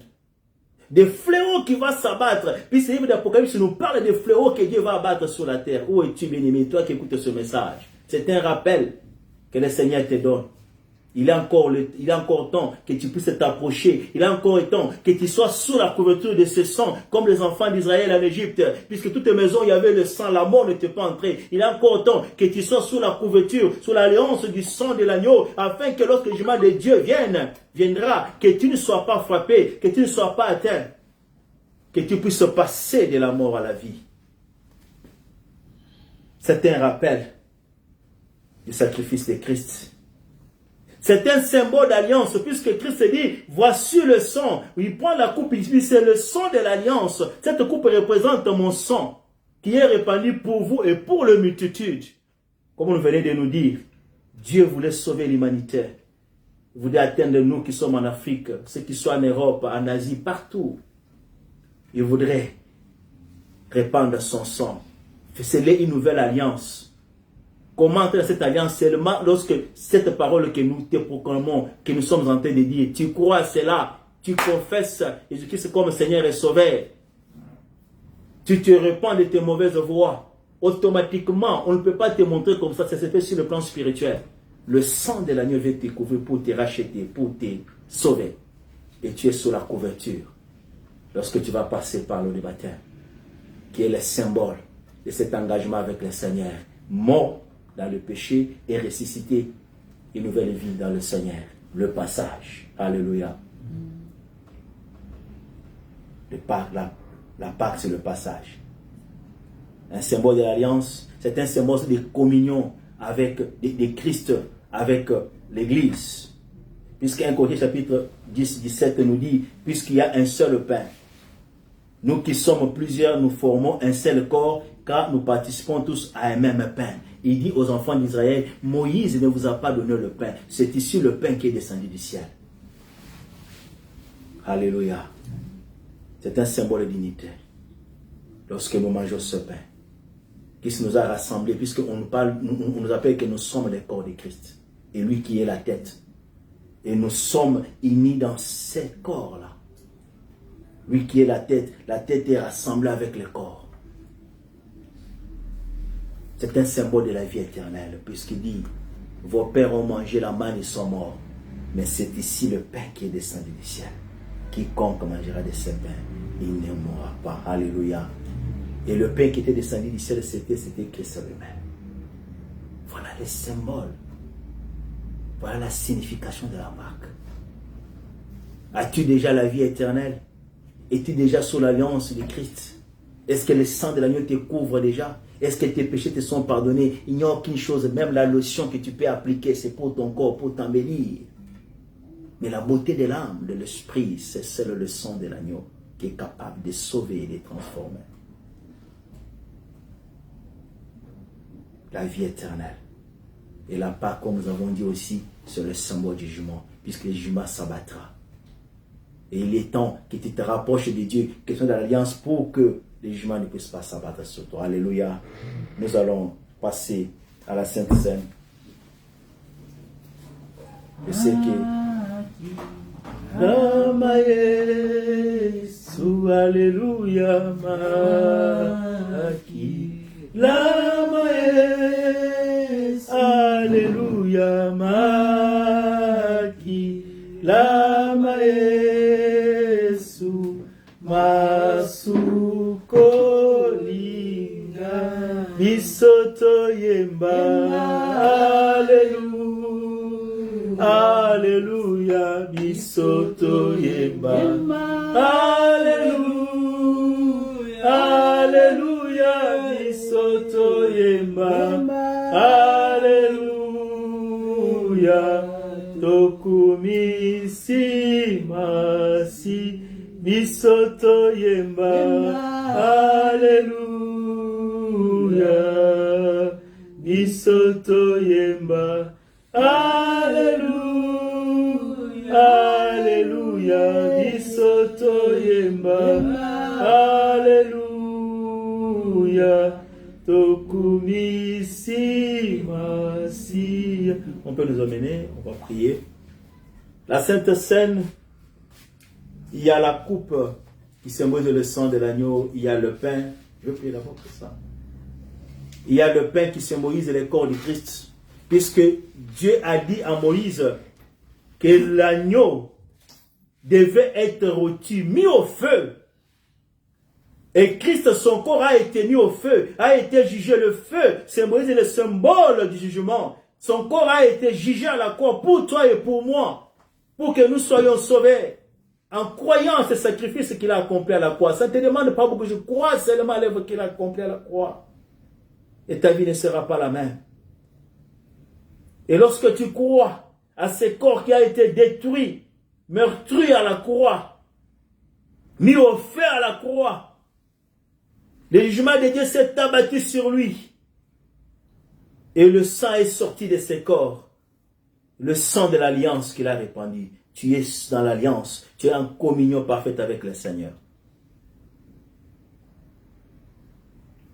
des fléaux qui vont s'abattre. Puis ce livre d'Apocalypse nous parle des fléaux que Dieu va abattre sur la terre. Où es-tu, bien-aimé, toi qui écoutes ce message? C'est un rappel que le Seigneur te donne. Il est encore temps que tu puisses t'approcher. Il est encore temps que tu sois sous la couverture de ce sang, comme les enfants d'Israël en Égypte. Puisque toutes les maisons, il y avait le sang, la mort n'était pas entrée. Il est encore temps que tu sois sous la couverture, sous l'alliance du sang de l'agneau, afin que lorsque le jugement de Dieu viendra, que tu ne sois pas frappé, que tu ne sois pas atteint, que tu puisses passer de la mort à la vie. C'est un rappel du sacrifice de Christ. C'est un symbole d'alliance, puisque Christ dit, voici le sang. Il prend la coupe, il dit, c'est le sang de l'alliance. Cette coupe représente mon sang, qui est répandu pour vous et pour la multitude. Comme on venait de nous dire, Dieu voulait sauver l'humanité. Il voulait atteindre nous qui sommes en Afrique, ceux qui sont en Europe, en Asie, partout. Il voudrait répandre son sang. C'est une nouvelle alliance. Comment entrer dans cette alliance seulement lorsque cette parole que nous te proclamons, que nous sommes en train de dire, tu crois à cela, tu confesses Jésus-Christ comme Seigneur et Sauveur, tu te répands de tes mauvaises voies, automatiquement, on ne peut pas te montrer comme ça se fait sur le plan spirituel. Le sang de l'agneau va te couvrir pour te racheter, pour te sauver. Et tu es sous la couverture lorsque tu vas passer par l'eau du baptême, qui est le symbole de cet engagement avec le Seigneur, mort dans le péché et ressuscité une nouvelle vie dans le Seigneur. Le passage. Alléluia. La Pâque, c'est le passage. Un symbole de l'alliance, c'est un symbole de communion avec de Christ, avec l'Église. Puisque 1 Corinthiens chapitre 10, 17 nous dit, puisqu'il y a un seul pain, nous qui sommes plusieurs, nous formons un seul corps, car nous participons tous à un même pain. Il dit aux enfants d'Israël, Moïse ne vous a pas donné le pain. C'est ici le pain qui est descendu du ciel. Alléluia. C'est un symbole d'unité. Lorsque nous mangeons ce pain, qui nous a rassemblés, puisqu'on nous appelle que nous sommes les corps de Christ. Et lui qui est la tête. Et nous sommes unis dans ces corps-là. Lui qui est la tête est rassemblée avec le corps. C'est un symbole de la vie éternelle, puisqu'il dit, vos pères ont mangé la manne, ils sont morts. Mais c'est ici le pain qui est descendu du ciel. Quiconque mangera de ce pain, il ne mourra pas. Alléluia. Et le pain qui était descendu du ciel, c'était Christ lui-même. Voilà les symboles. Voilà la signification de la Pâque. As-tu déjà la vie éternelle? Es-tu déjà sous l'alliance de Christ? Est-ce que le sang de l'agneau te couvre déjà? Est-ce que tes péchés te sont pardonnés? Il n'y a aucune chose, même la lotion que tu peux appliquer, c'est pour ton corps, pour t'embellir. Mais la beauté de l'âme, de l'esprit, c'est seul le sang de l'agneau qui est capable de sauver et de transformer. La vie éternelle. Et la Pâque, comme nous avons dit aussi, c'est le symbole du jugement, puisque le jugement s'abattra. Et il est temps que tu te rapproches de Dieu, question de l'alliance, pour que les jugements ne puissent pas s'abattre sur toi. Alléluia. Nous allons passer à la Sainte Seine. Je sais que... Lama Yesu, Alléluia, Maki. Lama Yesu, Alléluia, Maki. Lama Yesu, Masukolinga. Bisoto Yemba. Alléluia. Alléluia. Bisoto Yemba. Alléluia. Alléluia. Bisoto Yemba. Alléluia. Tokumisi masi. Bisoto Yemba. Alléluia. Bisoto Yemba. Alléluia. Alléluia. Bisoto Yemba. Alléluia. Tokumisi masi. On peut nous emmener, on va prier. La Sainte Seine, il y a la coupe qui symbolise le sang de l'agneau, il y a le pain. Je vais prier d'abord pour ça. Il y a le pain qui symbolise le corps du Christ. Puisque Dieu a dit à Moïse que l'agneau devait être rôti, mis au feu. Et Christ, son corps a été mis au feu, a été jugé. Le feu symbolise le symbole du jugement. Son corps a été jugé à la croix pour toi et pour moi, pour que nous soyons sauvés. En croyant à ce sacrifice qu'il a accompli à la croix. Ça ne te demande pas beaucoup, je crois seulement à l'œuvre qu'il a accompli à la croix. Et ta vie ne sera pas la même. Et lorsque tu crois à ce corps qui a été détruit, meurtri à la croix, mis au feu à la croix, le jugement de Dieu s'est abattu sur lui. Et le sang est sorti de ses corps. Le sang de l'alliance qu'il a répandu. Tu es dans l'alliance. Tu es en communion parfaite avec le Seigneur.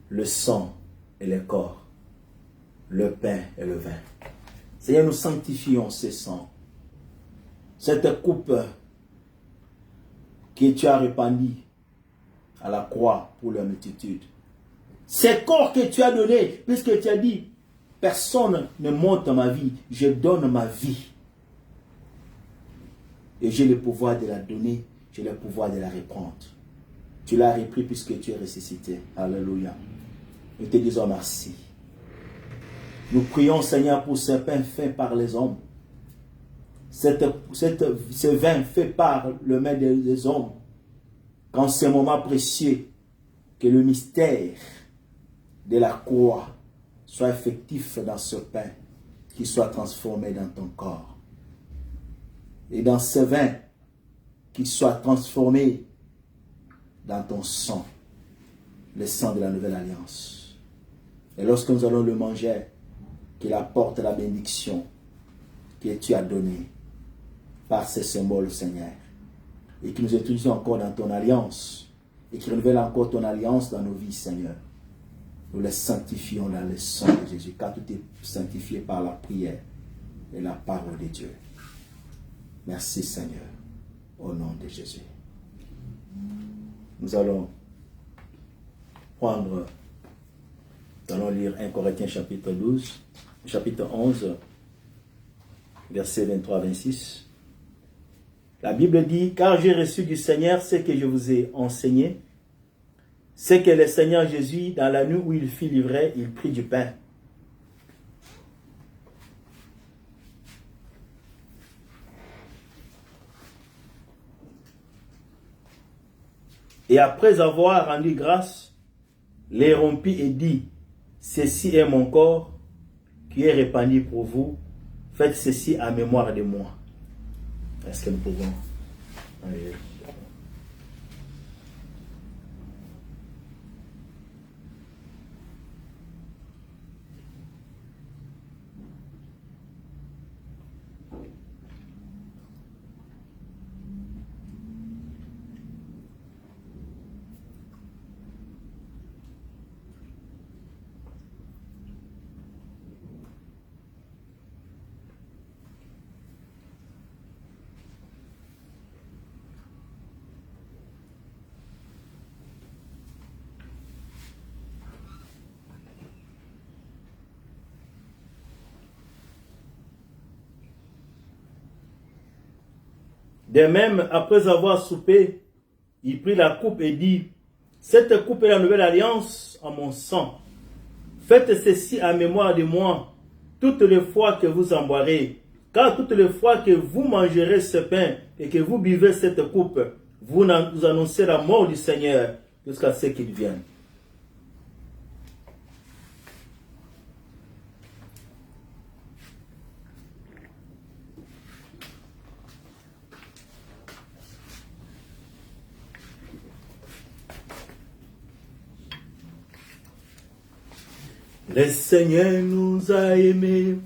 Le sang et le corps. Le pain et le vin. Seigneur, nous sanctifions ce sang. Cette coupe que tu as répandue à la croix pour la multitude. Ces corps que tu as donné, puisque tu as dit, personne ne monte ma vie, je donne ma vie. Et j'ai le pouvoir de la donner, j'ai le pouvoir de la reprendre. Tu l'as repris puisque tu es ressuscité. Alléluia. Nous te disons merci. Nous prions, Seigneur, pour ce pain fait par les hommes. Ce vin fait par le main des hommes. Qu'en ce moment précieux, que le mystère de la croix soit effectif dans ce pain, qu'il soit transformé dans ton corps. Et dans ce vin, qu'il soit transformé dans ton sang, le sang de la nouvelle alliance. Et lorsque nous allons le manger, qu'il apporte la bénédiction que tu as donnée par ces symboles, Seigneur. Et que nous utilisons encore dans ton alliance. Et qui renouvelle encore ton alliance dans nos vies, Seigneur. Nous les sanctifions dans le sang de Jésus. Car tout est sanctifié par la prière et la parole de Dieu. Merci, Seigneur. Au nom de Jésus. Nous allons prendre, nous allons lire 1 Corinthiens chapitre 12, chapitre 11, versets 23-26. La Bible dit, car j'ai reçu du Seigneur ce que je vous ai enseigné, c'est que le Seigneur Jésus, dans la nuit où il fut livré, il prit du pain. Et après avoir rendu grâce, les rompit et dit, ceci est mon corps qui est répandu pour vous, faites ceci à mémoire de moi. Est-ce que nous pouvons aller? De même, après avoir soupé, il prit la coupe et dit, cette coupe est la nouvelle alliance en mon sang. Faites ceci à mémoire de moi, toutes les fois que vous en boirez. Car toutes les fois que vous mangerez ce pain et que vous buvez cette coupe, vous annoncez la mort du Seigneur jusqu'à ce qu'il vienne. Le Seigneur nous a aimés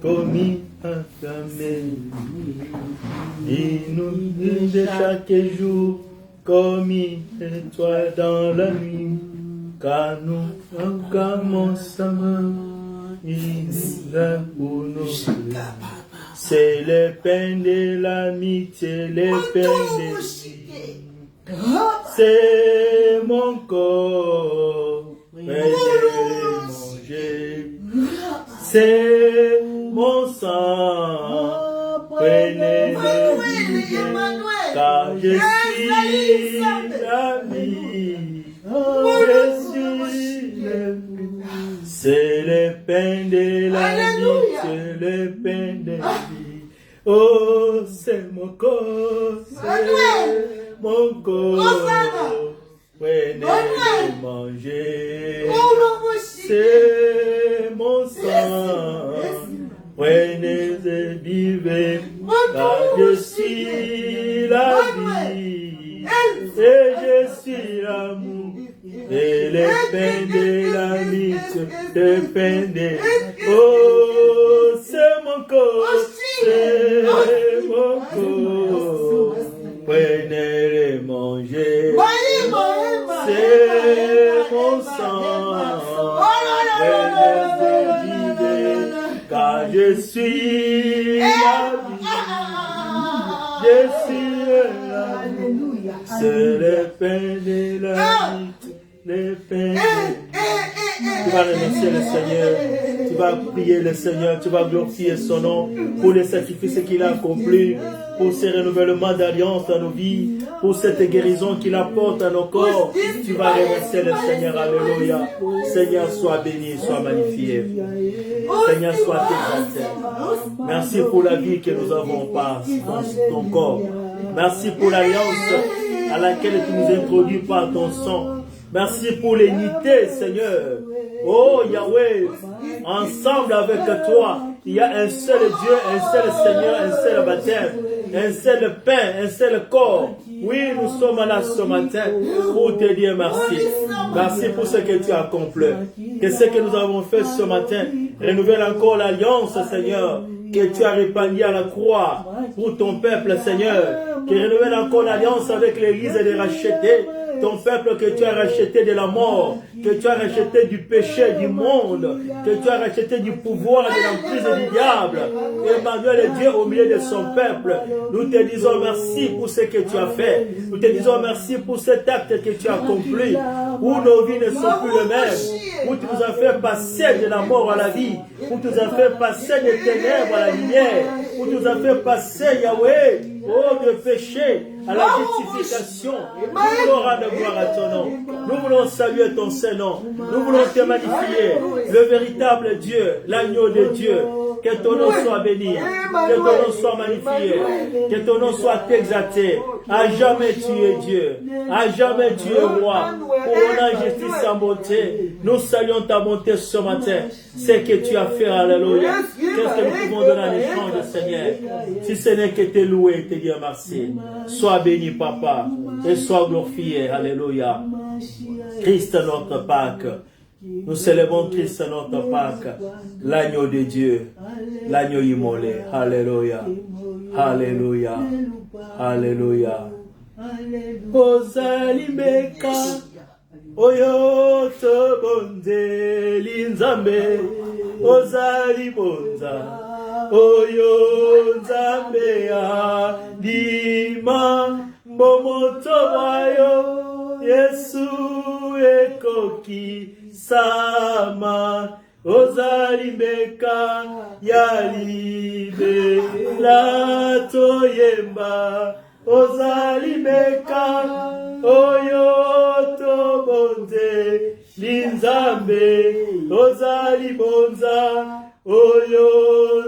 comme il a aimé. Il nous guide chaque jour comme une étoile dans la nuit. Car nous proclamons sa main, il nous a pour nous. C'est le pain de l'amitié, le pain de vie. C'est mon corps, c'est mon sang, prenez le pain de la vie, c'est le pain de la vie. Oh, c'est mon corps, c'est mon corps. Prenez et mangez, c'est mon sang. Prenez et buvez, car je suis la vie, et je suis l'amour. Et le pain de la vie, le pain de... Oh, c'est mon corps, c'est mon corps. Prenez et mangez, c'est mon sang. Prenez et vivez, car je suis la vie. Je suis la vie. C'est le pain de la vie. Le pain. Tu vas remercier le Seigneur, tu vas prier le Seigneur, tu vas glorifier son nom pour les sacrifices qu'il a accomplis, pour ces renouvellements d'alliance dans nos vies, pour cette guérison qu'il apporte à nos corps. Tu vas remercier le Seigneur, alléluia. Seigneur, sois béni, sois magnifié. Seigneur, sois exalté. Merci pour la vie que nous avons par ton corps. Merci pour l'alliance à laquelle tu nous introduis par ton sang. Merci pour l'unité, Seigneur. Oh Yahweh, ensemble avec toi, il y a un seul Dieu, un seul Seigneur, un seul baptême, un seul pain, un seul corps. Oui, nous sommes là ce matin pour te dire merci. Merci pour ce que tu as accompli. Que ce que nous avons fait ce matin renouvelle encore l'alliance, Seigneur, que tu as répandu à la croix pour ton peuple, Seigneur. Que renouvelle encore l'alliance avec l'Église des rachetés. Ton peuple que tu as racheté de la mort, que tu as racheté du péché du monde, que tu as racheté du pouvoir et de l'emprise du diable. Emmanuel est Dieu au milieu de son peuple. Nous te disons merci pour ce que tu as fait. Nous te disons merci pour cet acte que tu as accompli, où nos vies ne sont plus les mêmes, où tu nous as fait passer de la mort à la vie, où tu nous as fait passer des ténèbres à la lumière, où tu nous as fait passer, Yahweh, oh, de péché à la justification. Nous voulons rendre gloire à ton nom. Nous voulons saluer ton Saint-Nom. Nous voulons te magnifier, le véritable Dieu, l'agneau de Dieu. Que ton nom soit béni, que ton nom soit magnifié, que ton nom soit exalté. À jamais tu es Dieu, à jamais tu es roi. Pour honneur, justice et bonté, nous saluons ta bonté ce matin. C'est que tu as fait, alléluia. Qu'est-ce que nous pouvons donner en échange, Seigneur? Si ce n'est que te louer et te dire merci. Sois béni, Papa, et sois glorifié, alléluia. Christ notre Pâque. Nous célébrons Christ notre Pâque, l'agneau de Dieu, l'agneau immolé. Alléluia, alléluia, alléluia. Ozali meka, oyo to bonze linzambe, ozali bonza, oyo nzambe a dima, momoto wayo, Yesu ekoki sama, ozali meka yalibe la toyemba, ozali meka oyo to bonze linzambe, ozali bonza oyo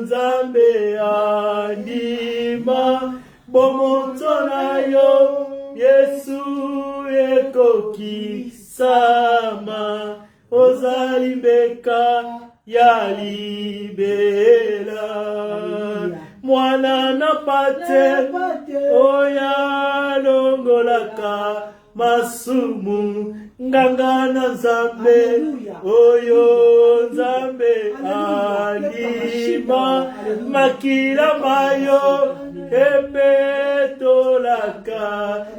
nzambe andima, bomoto na yo Yesu ekoki sama, ozali mbeka ya libela. Mwana na pate oya longolaka masumu, nganga na nzambe oyo nzambe alima, makila mayo epetolaka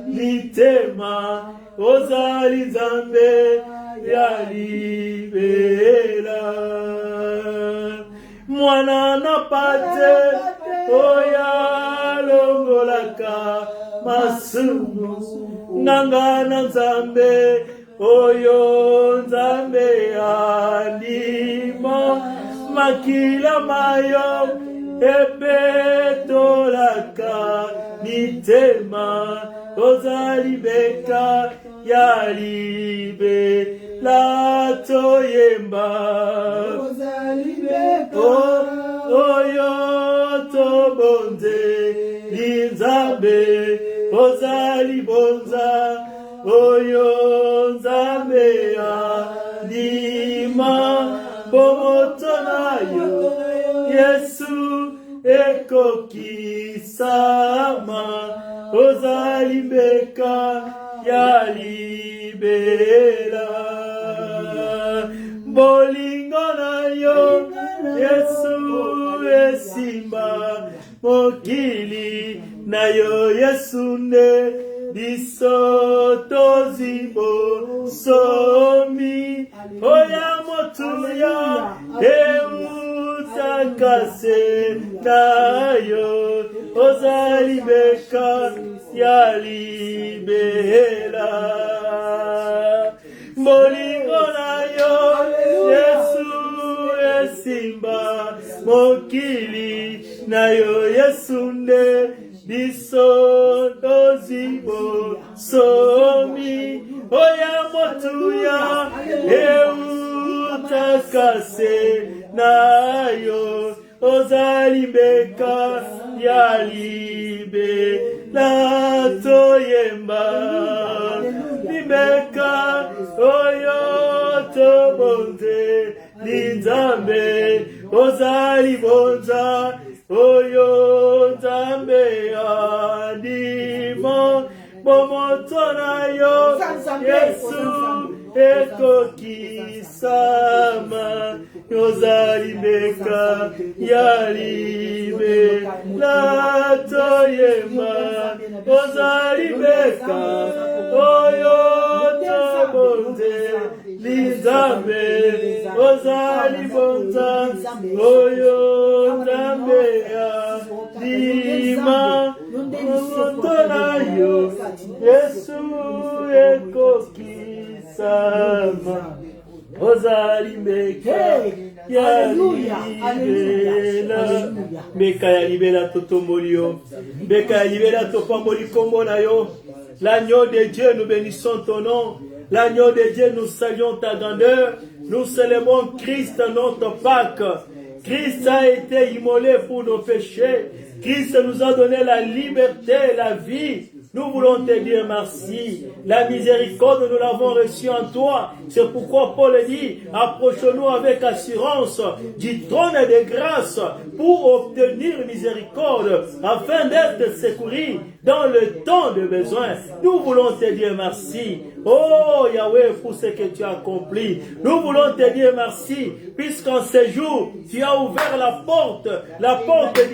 mitema, ozali nzambe ya libela. Mwana na pate oya longolaka masumu, nganga na nzambe oyo nzambe alima, makila mayo epetolaka mitema, ozali beka ya libe la toyemba, andima bomoto na yo Yesu ekokisama ozali mbeka ya libela bolingo na yo Yesu esimba mokili na yo Yesu ne biso tozibo somi oya motuya eutakase na yo ozali beka ya libela bolingo na yo Yesu esimba mokili na yo Yesu nde biso tozibo somi oya motuya eutakase na yo ozali beka ya libela toyemba libeka oyo tobonze linzambe ozali bonza oyo nzambe andimo bomoto na yo Yesu ekokisama ozali mbeka ya libela toyemba ozali mbeka oyo tobonze linzambe ozali bonza oyo nzambe ya lima bomoto na yo Yesu ekokisama ozali mbeka ya libela mbeka ya libela totomboli yo mbeka ya libela topamboli kombo na yo. L'agneau de Dieu, nous bénissons ton nom. L'agneau de Dieu, nous saluons ta grandeur. Nous célébrons Christ, notre Pâque. Christ a été immolé pour nos péchés. Christ nous a donné la liberté, la vie. Nous voulons te dire merci. La miséricorde, nous l'avons reçue en toi. C'est pourquoi Paul dit, approchons-nous avec assurance du trône de grâce pour obtenir miséricorde afin d'être secourus dans le temps de besoin. Nous voulons te dire merci. Oh Yahweh, pour ce que tu as accompli. Nous voulons te dire merci, puisqu'en ce jour, tu as ouvert la porte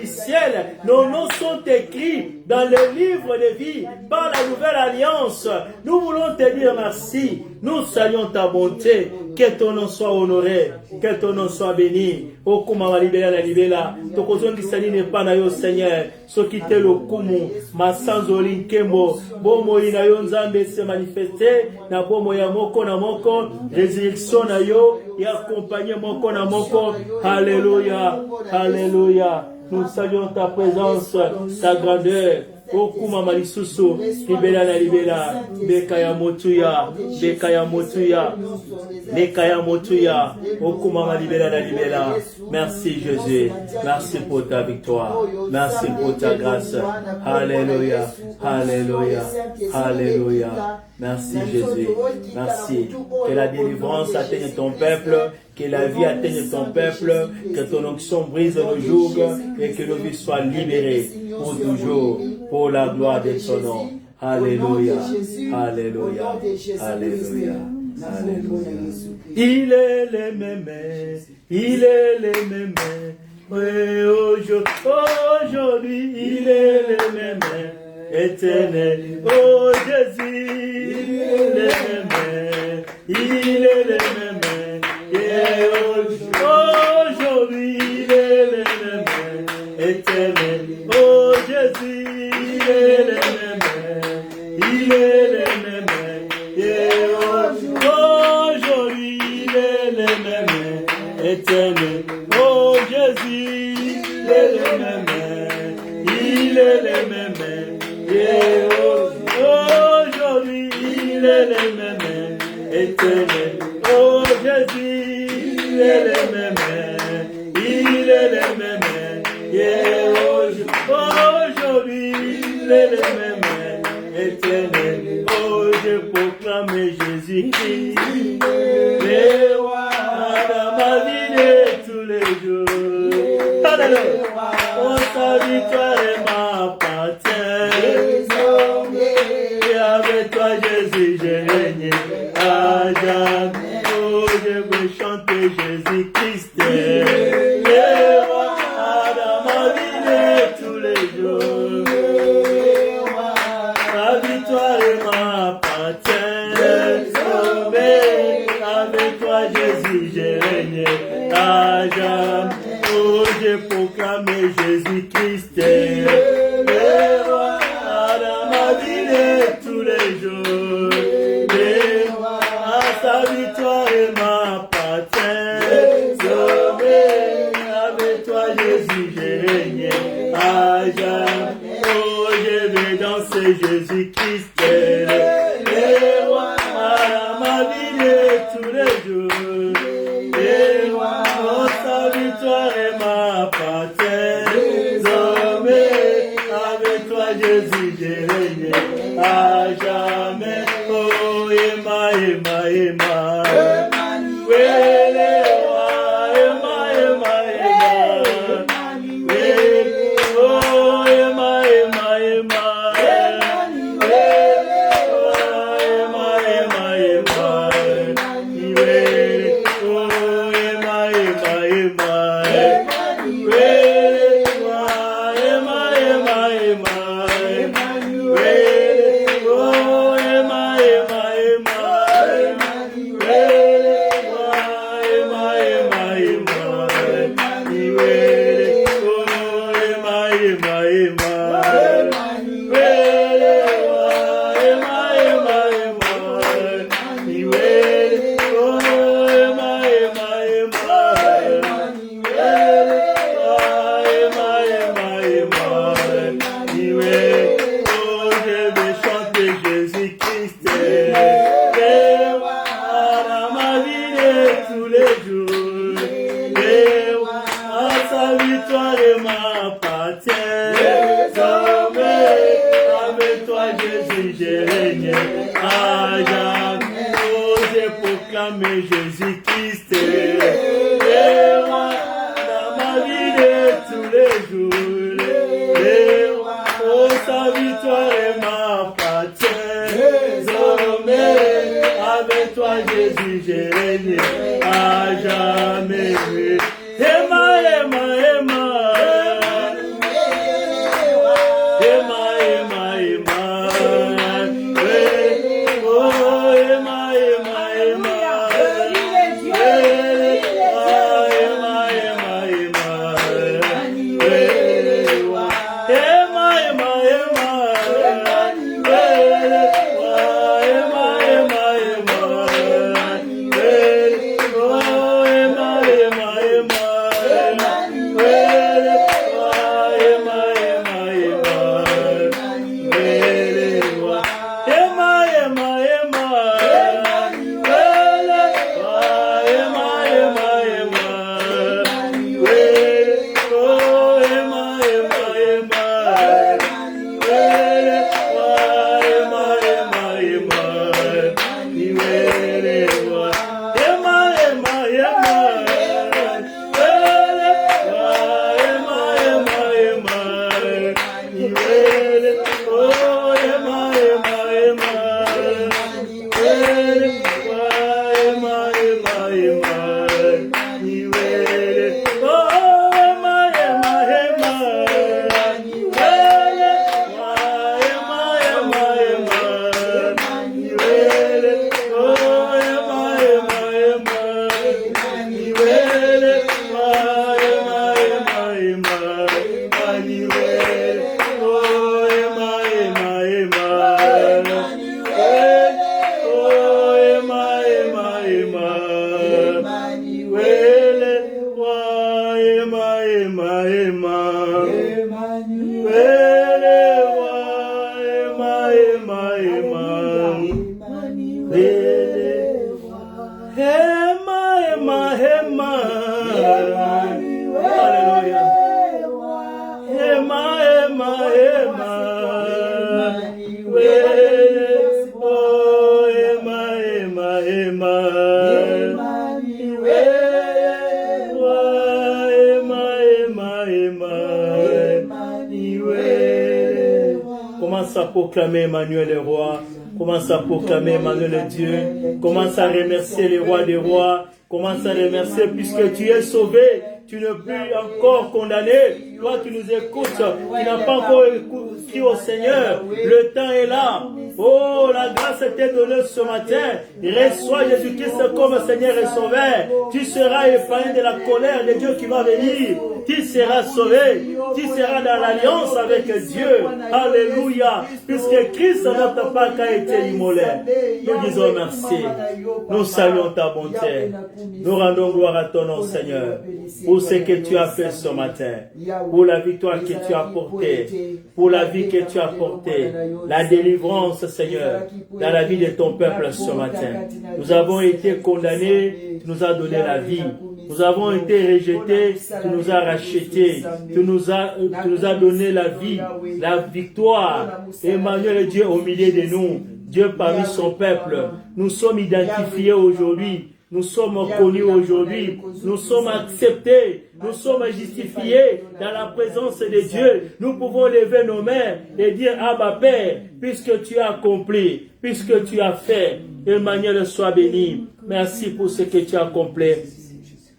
du ciel. Nos noms sont écrits dans le livre de vie par la nouvelle alliance. Nous voulons te dire merci. Nous saluons ta bonté. Que ton nom soit honoré. Que ton nom soit béni. O kuma libela la libela. Tokozongi sali ne pas na yo Seigneur. So kite lo kumu. Masanzoli nkembo. Bomo ina yo nzambe se manifester. Na bomo ya moko na moko. Résurrection na yo. Et accompagner moko na moko. Alléluia. Alléluia. Nous saluons ta présence, ta grandeur. Okuma malisusu, libela na libela, bekaya motuya, bekaya motuya, bekaya motuya, okuma libela na libela. Merci Jésus, merci pour ta victoire, merci pour ta grâce. Alléluia, alléluia, alléluia. Merci Jésus, merci. Que la délivrance atteigne ton peuple, que la vie atteigne ton peuple, que ton onction brise nos jours et que nos vies soient libérées pour toujours, pour la gloire de ton nom. Alléluia, alléluia, alléluia, alléluia. Il est le même, il est le même. Oui, aujourd'hui, il est le même. Éternel, oh Jésus, il est le même, il est le même, et aujourd'hui il est le même, éternel, oh Jésus, il est le même, il est le même, et aujourd'hui il est le même, éternel, oh Jésus, il est le même, il est le même. Et aujourd'hui il est le même, éternel. Oh Jésus, il est le même, il est le même. Et aujourd'hui il est le même, éternel. Oh je proclame. proclamer Jésus-Christ, le roi dans ma vie de tous les jours. Alléluia. Oh, sa victoire m'appartient. Et avec toi, Jésus, j'ai régné à jamais. Oh, je veux chanter Jésus-Christ, le roi dans ma vie de tous les jours. La victoire m'appartient. Avec toi, Jésus, j'ai régné à jamais. Oh, j'ai proclamé Jésus-Christ, le roi dans ma vie de tous les jours. À sa victoire m'appartient. Avec toi, Jésus, j'ai régné à jamais. Oh, je vais danser Jésus-Christ, le roi dans ma vie de tous les jours. Oh, sa victoire m'appartient. Avec toi, Jésus, j'ai régné à jamais. Oh, Emma, Emma, Emma. Jésus-Christ, le roi dans ma vie de tous les jours. Oh, sa victoire m'appartient. Avec toi, Jésus, j'ai régné à jamais. Emma, Emma, Emma. Emma, Emma, Emma. Oh, Emma, Emma, Emma. Commence à proclamer Emmanuel le roi. Commence à proclamer Emmanuel le Dieu. Commence à remercier le roi des rois. Commence à remercier puisque tu es sauvé. Tu n'es plus encore condamné. Toi qui nous écoutes, tu n'as pas encore écouté au Seigneur. Le temps est là. Oh, la grâce t'est donnée ce matin. Reçois Jésus-Christ comme Seigneur et Sauveur. Tu seras épargné de la colère de Dieu qui va venir. Tu seras sauvé. Tu seras dans l'alliance avec Dieu. Alléluia. Puisque Christ, notre Pâque, a été immolé. Nous disons merci. Nous saluons ta bonté. Nous rendons gloire à ton nom, Seigneur, pour ce que tu as fait ce matin, pour la victoire que tu as apportée, pour la vie que tu as apportée, la délivrance, Seigneur, dans la vie de ton peuple ce matin. Nous avons été condamnés, tu nous as donné la vie. Nous avons été rejetés, tu nous as rachetés, tu nous as donné la vie, la victoire. Emmanuel, Dieu au milieu de nous, Dieu parmi son peuple. Nous sommes identifiés aujourd'hui. Nous sommes connus aujourd'hui, nous sommes acceptés, nous sommes justifiés dans la présence de Dieu. Nous pouvons lever nos mains et dire Abba Père, puisque tu as accompli, puisque tu as fait, Emmanuel soit béni. Merci pour ce que tu as accompli.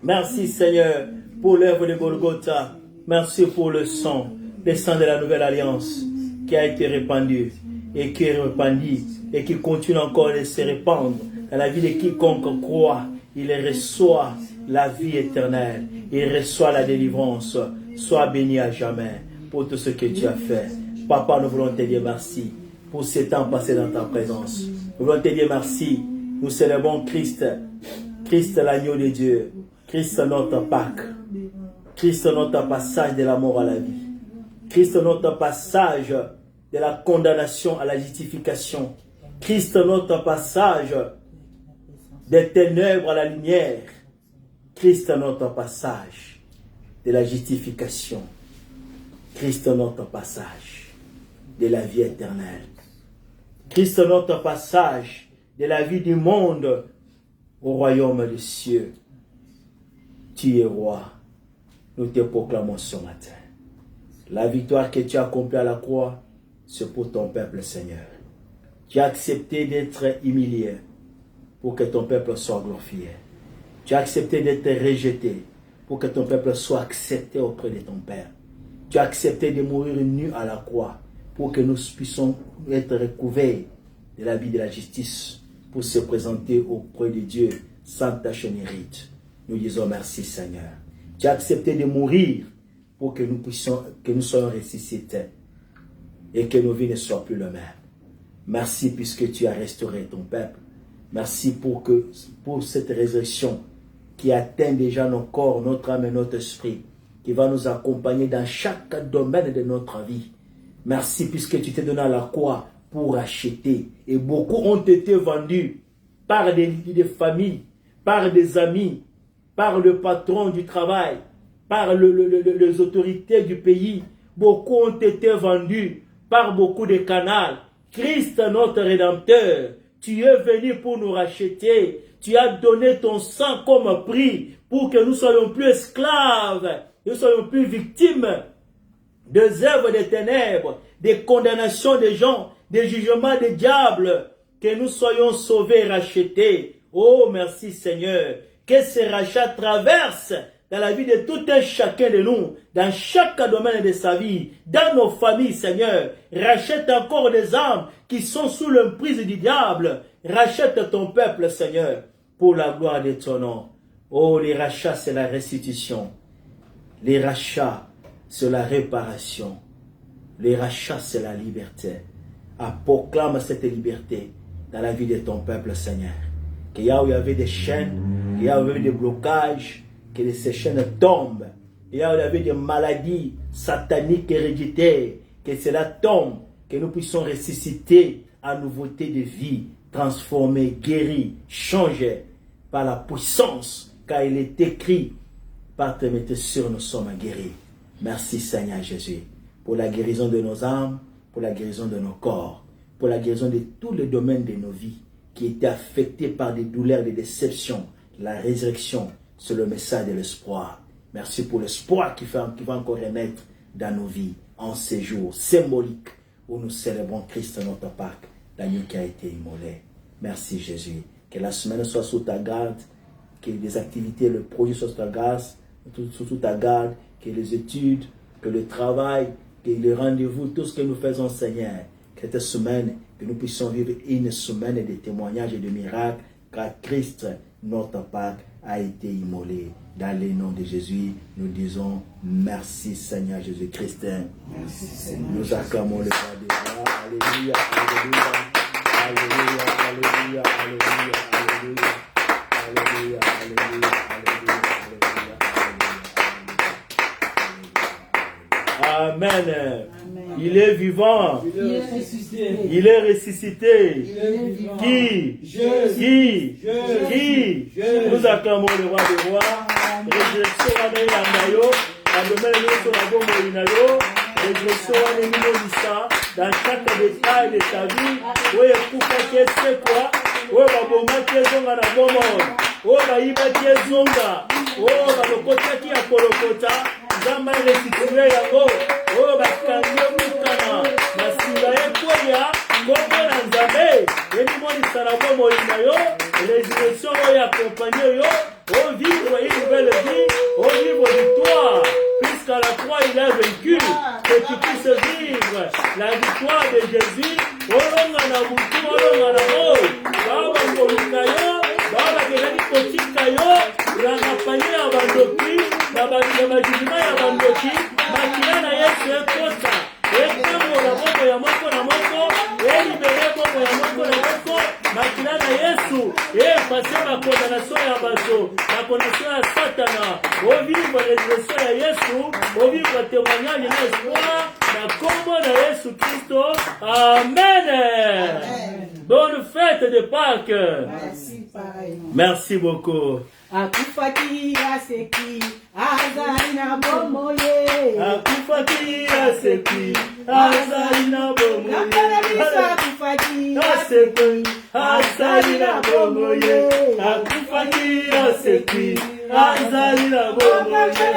Merci Seigneur pour l'œuvre de Golgotha. Merci pour le sang de la nouvelle alliance qui a été répandu et qui est répandu et qui continue encore de se répandre. Dans la vie de quiconque croit, il reçoit la vie éternelle, il reçoit la délivrance. Sois béni à jamais pour tout ce que tu as fait. Papa, nous voulons te dire merci pour ce temps passé dans ta présence. Nous voulons te dire merci. Nous célébrons Christ, Christ l'agneau de Dieu, Christ notre Pâque, Christ notre passage de la mort à la vie, Christ notre passage de la condamnation à la justification, Christ notre passage des ténèbres à la lumière, Christ notre passage de la justification, Christ notre passage de la vie éternelle, Christ notre passage de la vie du monde au royaume des cieux. Tu es roi, nous te proclamons ce matin. La victoire que tu as accomplie à la croix, c'est pour ton peuple, Seigneur. Tu as accepté d'être humilié pour que ton peuple soit glorifié. Tu as accepté d'être rejeté pour que ton peuple soit accepté auprès de ton Père. Tu as accepté de mourir nu à la croix pour que nous puissions être recouverts de la vie de la justice pour se présenter auprès de Dieu sans tache ni ride. Nous disons merci Seigneur. Tu as accepté de mourir pour que nous soyons ressuscités et que nos vies ne soient plus les mêmes. Merci puisque tu as restauré ton peuple. Merci pour cette résurrection qui atteint déjà nos corps, notre âme et notre esprit, qui va nous accompagner dans chaque domaine de notre vie. Merci puisque tu t'es donné à la croix pour acheter. Et beaucoup ont été vendus par des familles, par des amis, par le patron du travail, par les autorités du pays. Beaucoup ont été vendus par beaucoup de canaux. Christ, notre Rédempteur, tu es venu pour nous racheter. Tu as donné ton sang comme prix pour que nous soyons plus esclaves, nous soyons plus victimes des œuvres des ténèbres, des condamnations des gens, des jugements des diables, que nous soyons sauvés et rachetés. Oh, merci Seigneur. Que ce rachat traverse dans la vie de tout un chacun de nous, dans chaque domaine de sa vie, dans nos familles, Seigneur. Rachète encore des âmes qui sont sous l'emprise du diable. Rachète ton peuple, Seigneur, pour la gloire de ton nom. Oh, les rachats, c'est la restitution. Les rachats, c'est la réparation. Les rachats, c'est la liberté. Proclame cette liberté dans la vie de ton peuple, Seigneur. Qu'il y a où il y avait des chaînes, qu'il y a où il y avait des blocages, que ces chaînes tombent. Il y a où il y avait des maladies sataniques héréditaires, que cela tombe, que nous puissions ressusciter à nouveauté de vie, transformer, guérir, changer par la puissance, car il est écrit, par tes métissures nous sommes guéris. Merci Seigneur Jésus, pour la guérison de nos âmes, pour la guérison de nos corps, pour la guérison de tous les domaines de nos vies, qui étaient affectés par des douleurs, des déceptions. La résurrection, c'est le message de l'espoir. Merci pour l'espoir qui va encore renaître dans nos vies en ces jours symboliques où nous célébrons Christ notre Pâques, l'agneau qui a été immolé. Merci Jésus. Que la semaine soit sous ta garde, que les activités, le projet soit sous ta garde, sous ta garde, que les études, que le travail, que les rendez-vous, tout ce que nous faisons, Seigneur, que cette semaine, que nous puissions vivre une semaine de témoignages et de miracles, car Christ, notre Pâques, a été immolé. Dans le nom de Jésus, nous disons merci Seigneur Jésus-Christ. Merci Seigneur. Nous acclamons le roi des rois. Alléluia, alléluia, alléluia, alléluia, alléluia, alléluia, alléluia, alléluia, alléluia, alléluia. Amen. Il est vivant. Il est ressuscité. Il est ressuscité. Il est vivant. Qui? Jésus. Qui? Nous acclamons le roi des rois. Résurrection wana elanda yo, bandomele nyonso na bomoi na yo. Résurrection wana eminolisa dans chaque détail de ta vie. Oyo ekufaki esekwa, oyo babomaki ezonga na bomoi, oyo bayibaki ezonga, oyo balokotaki ya kolokota, Nzambe restitue yango, oyo bakangi omukana na singa ekweya kombo na Nzambe emimonisa na bomoi na yo. Résurrection oyo akompagne yo. Oh, vivre une nouvelle vie, oh, vivre victoire, puisqu'à la croix il a vaincu, que tu puisses vivre la victoire de Jésus, oh, l'onga boutu, oh, l'onga moi, baba ngolukayo, baba kelani kotikayo, rangapanye ya bandoki, majilima ya bandoki, makina na Yesu ekota, ekemo na moko ya moko na moko, elibere moko ya moko na moko, makina na Yesu, pase ma condamnation ya bato, la condamnation ya Satana, au vivre résurrection ya Yesu, au vivre témoignage na espoir, na kombo na Yesu Christo. Amen. Amen. Bonne fête de Pâques. Merci pareillement. Merci beaucoup. Akufaki aseki azali na bomoye. Akufaki aseki azali na bomoye. Akufaki aseki azali na bomoye. Akufaki aseki azali na bomoye.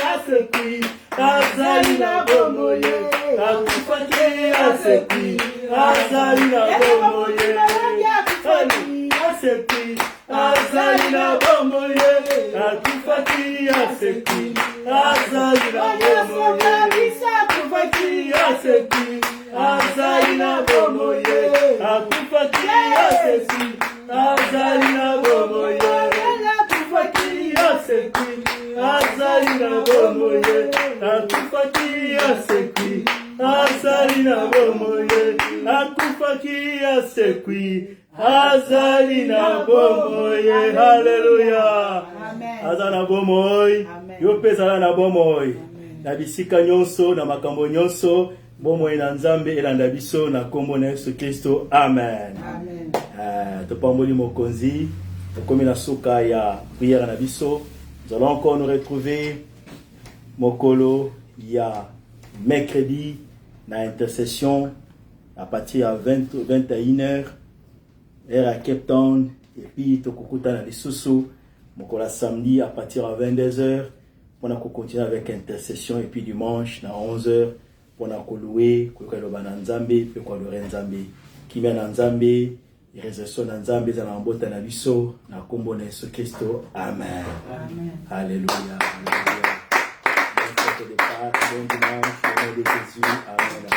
Aseki azali na bomoye. Akufaki aseki azali na bomoye. Aseki azali na bomoye, akufaki aseki azali na bomoye, akufaki aseki azali na bomoye, akufaki aseki azali na bomoye, akufaki aseki azali na bomoye, akufaki aseki azali na bomoye, akufaki aseki azali na bomoye. Haleluya. Azali na bomoye. Yo pe azali na bomoye. Na bisika nyonso, na makambo nyonso, bomoye na Nzambe elanda biso na kombo na Yesu Kristo. Amen. Amen. Topamboli mokonzi, tokomi na suka ya prière na biso. Nous allons encore nous retrouver mokolo ya mercredi na intercession à partir à 21h. Heure à Cape Town, et puis tokukuta na lisusu mokola samedi à partir à 22h pour continuer avec intercession, et puis dimanche à 11h pour louer kwa loba Nzambe pe kwa lore Nzambe kimia na Nzambe résurrection na Nzambe za na mbota na biso na kombo na Yesu Kristo. Amen. Amen. Alléluia. Alléluia. Bon dimanche au nom de Jésus. Amen.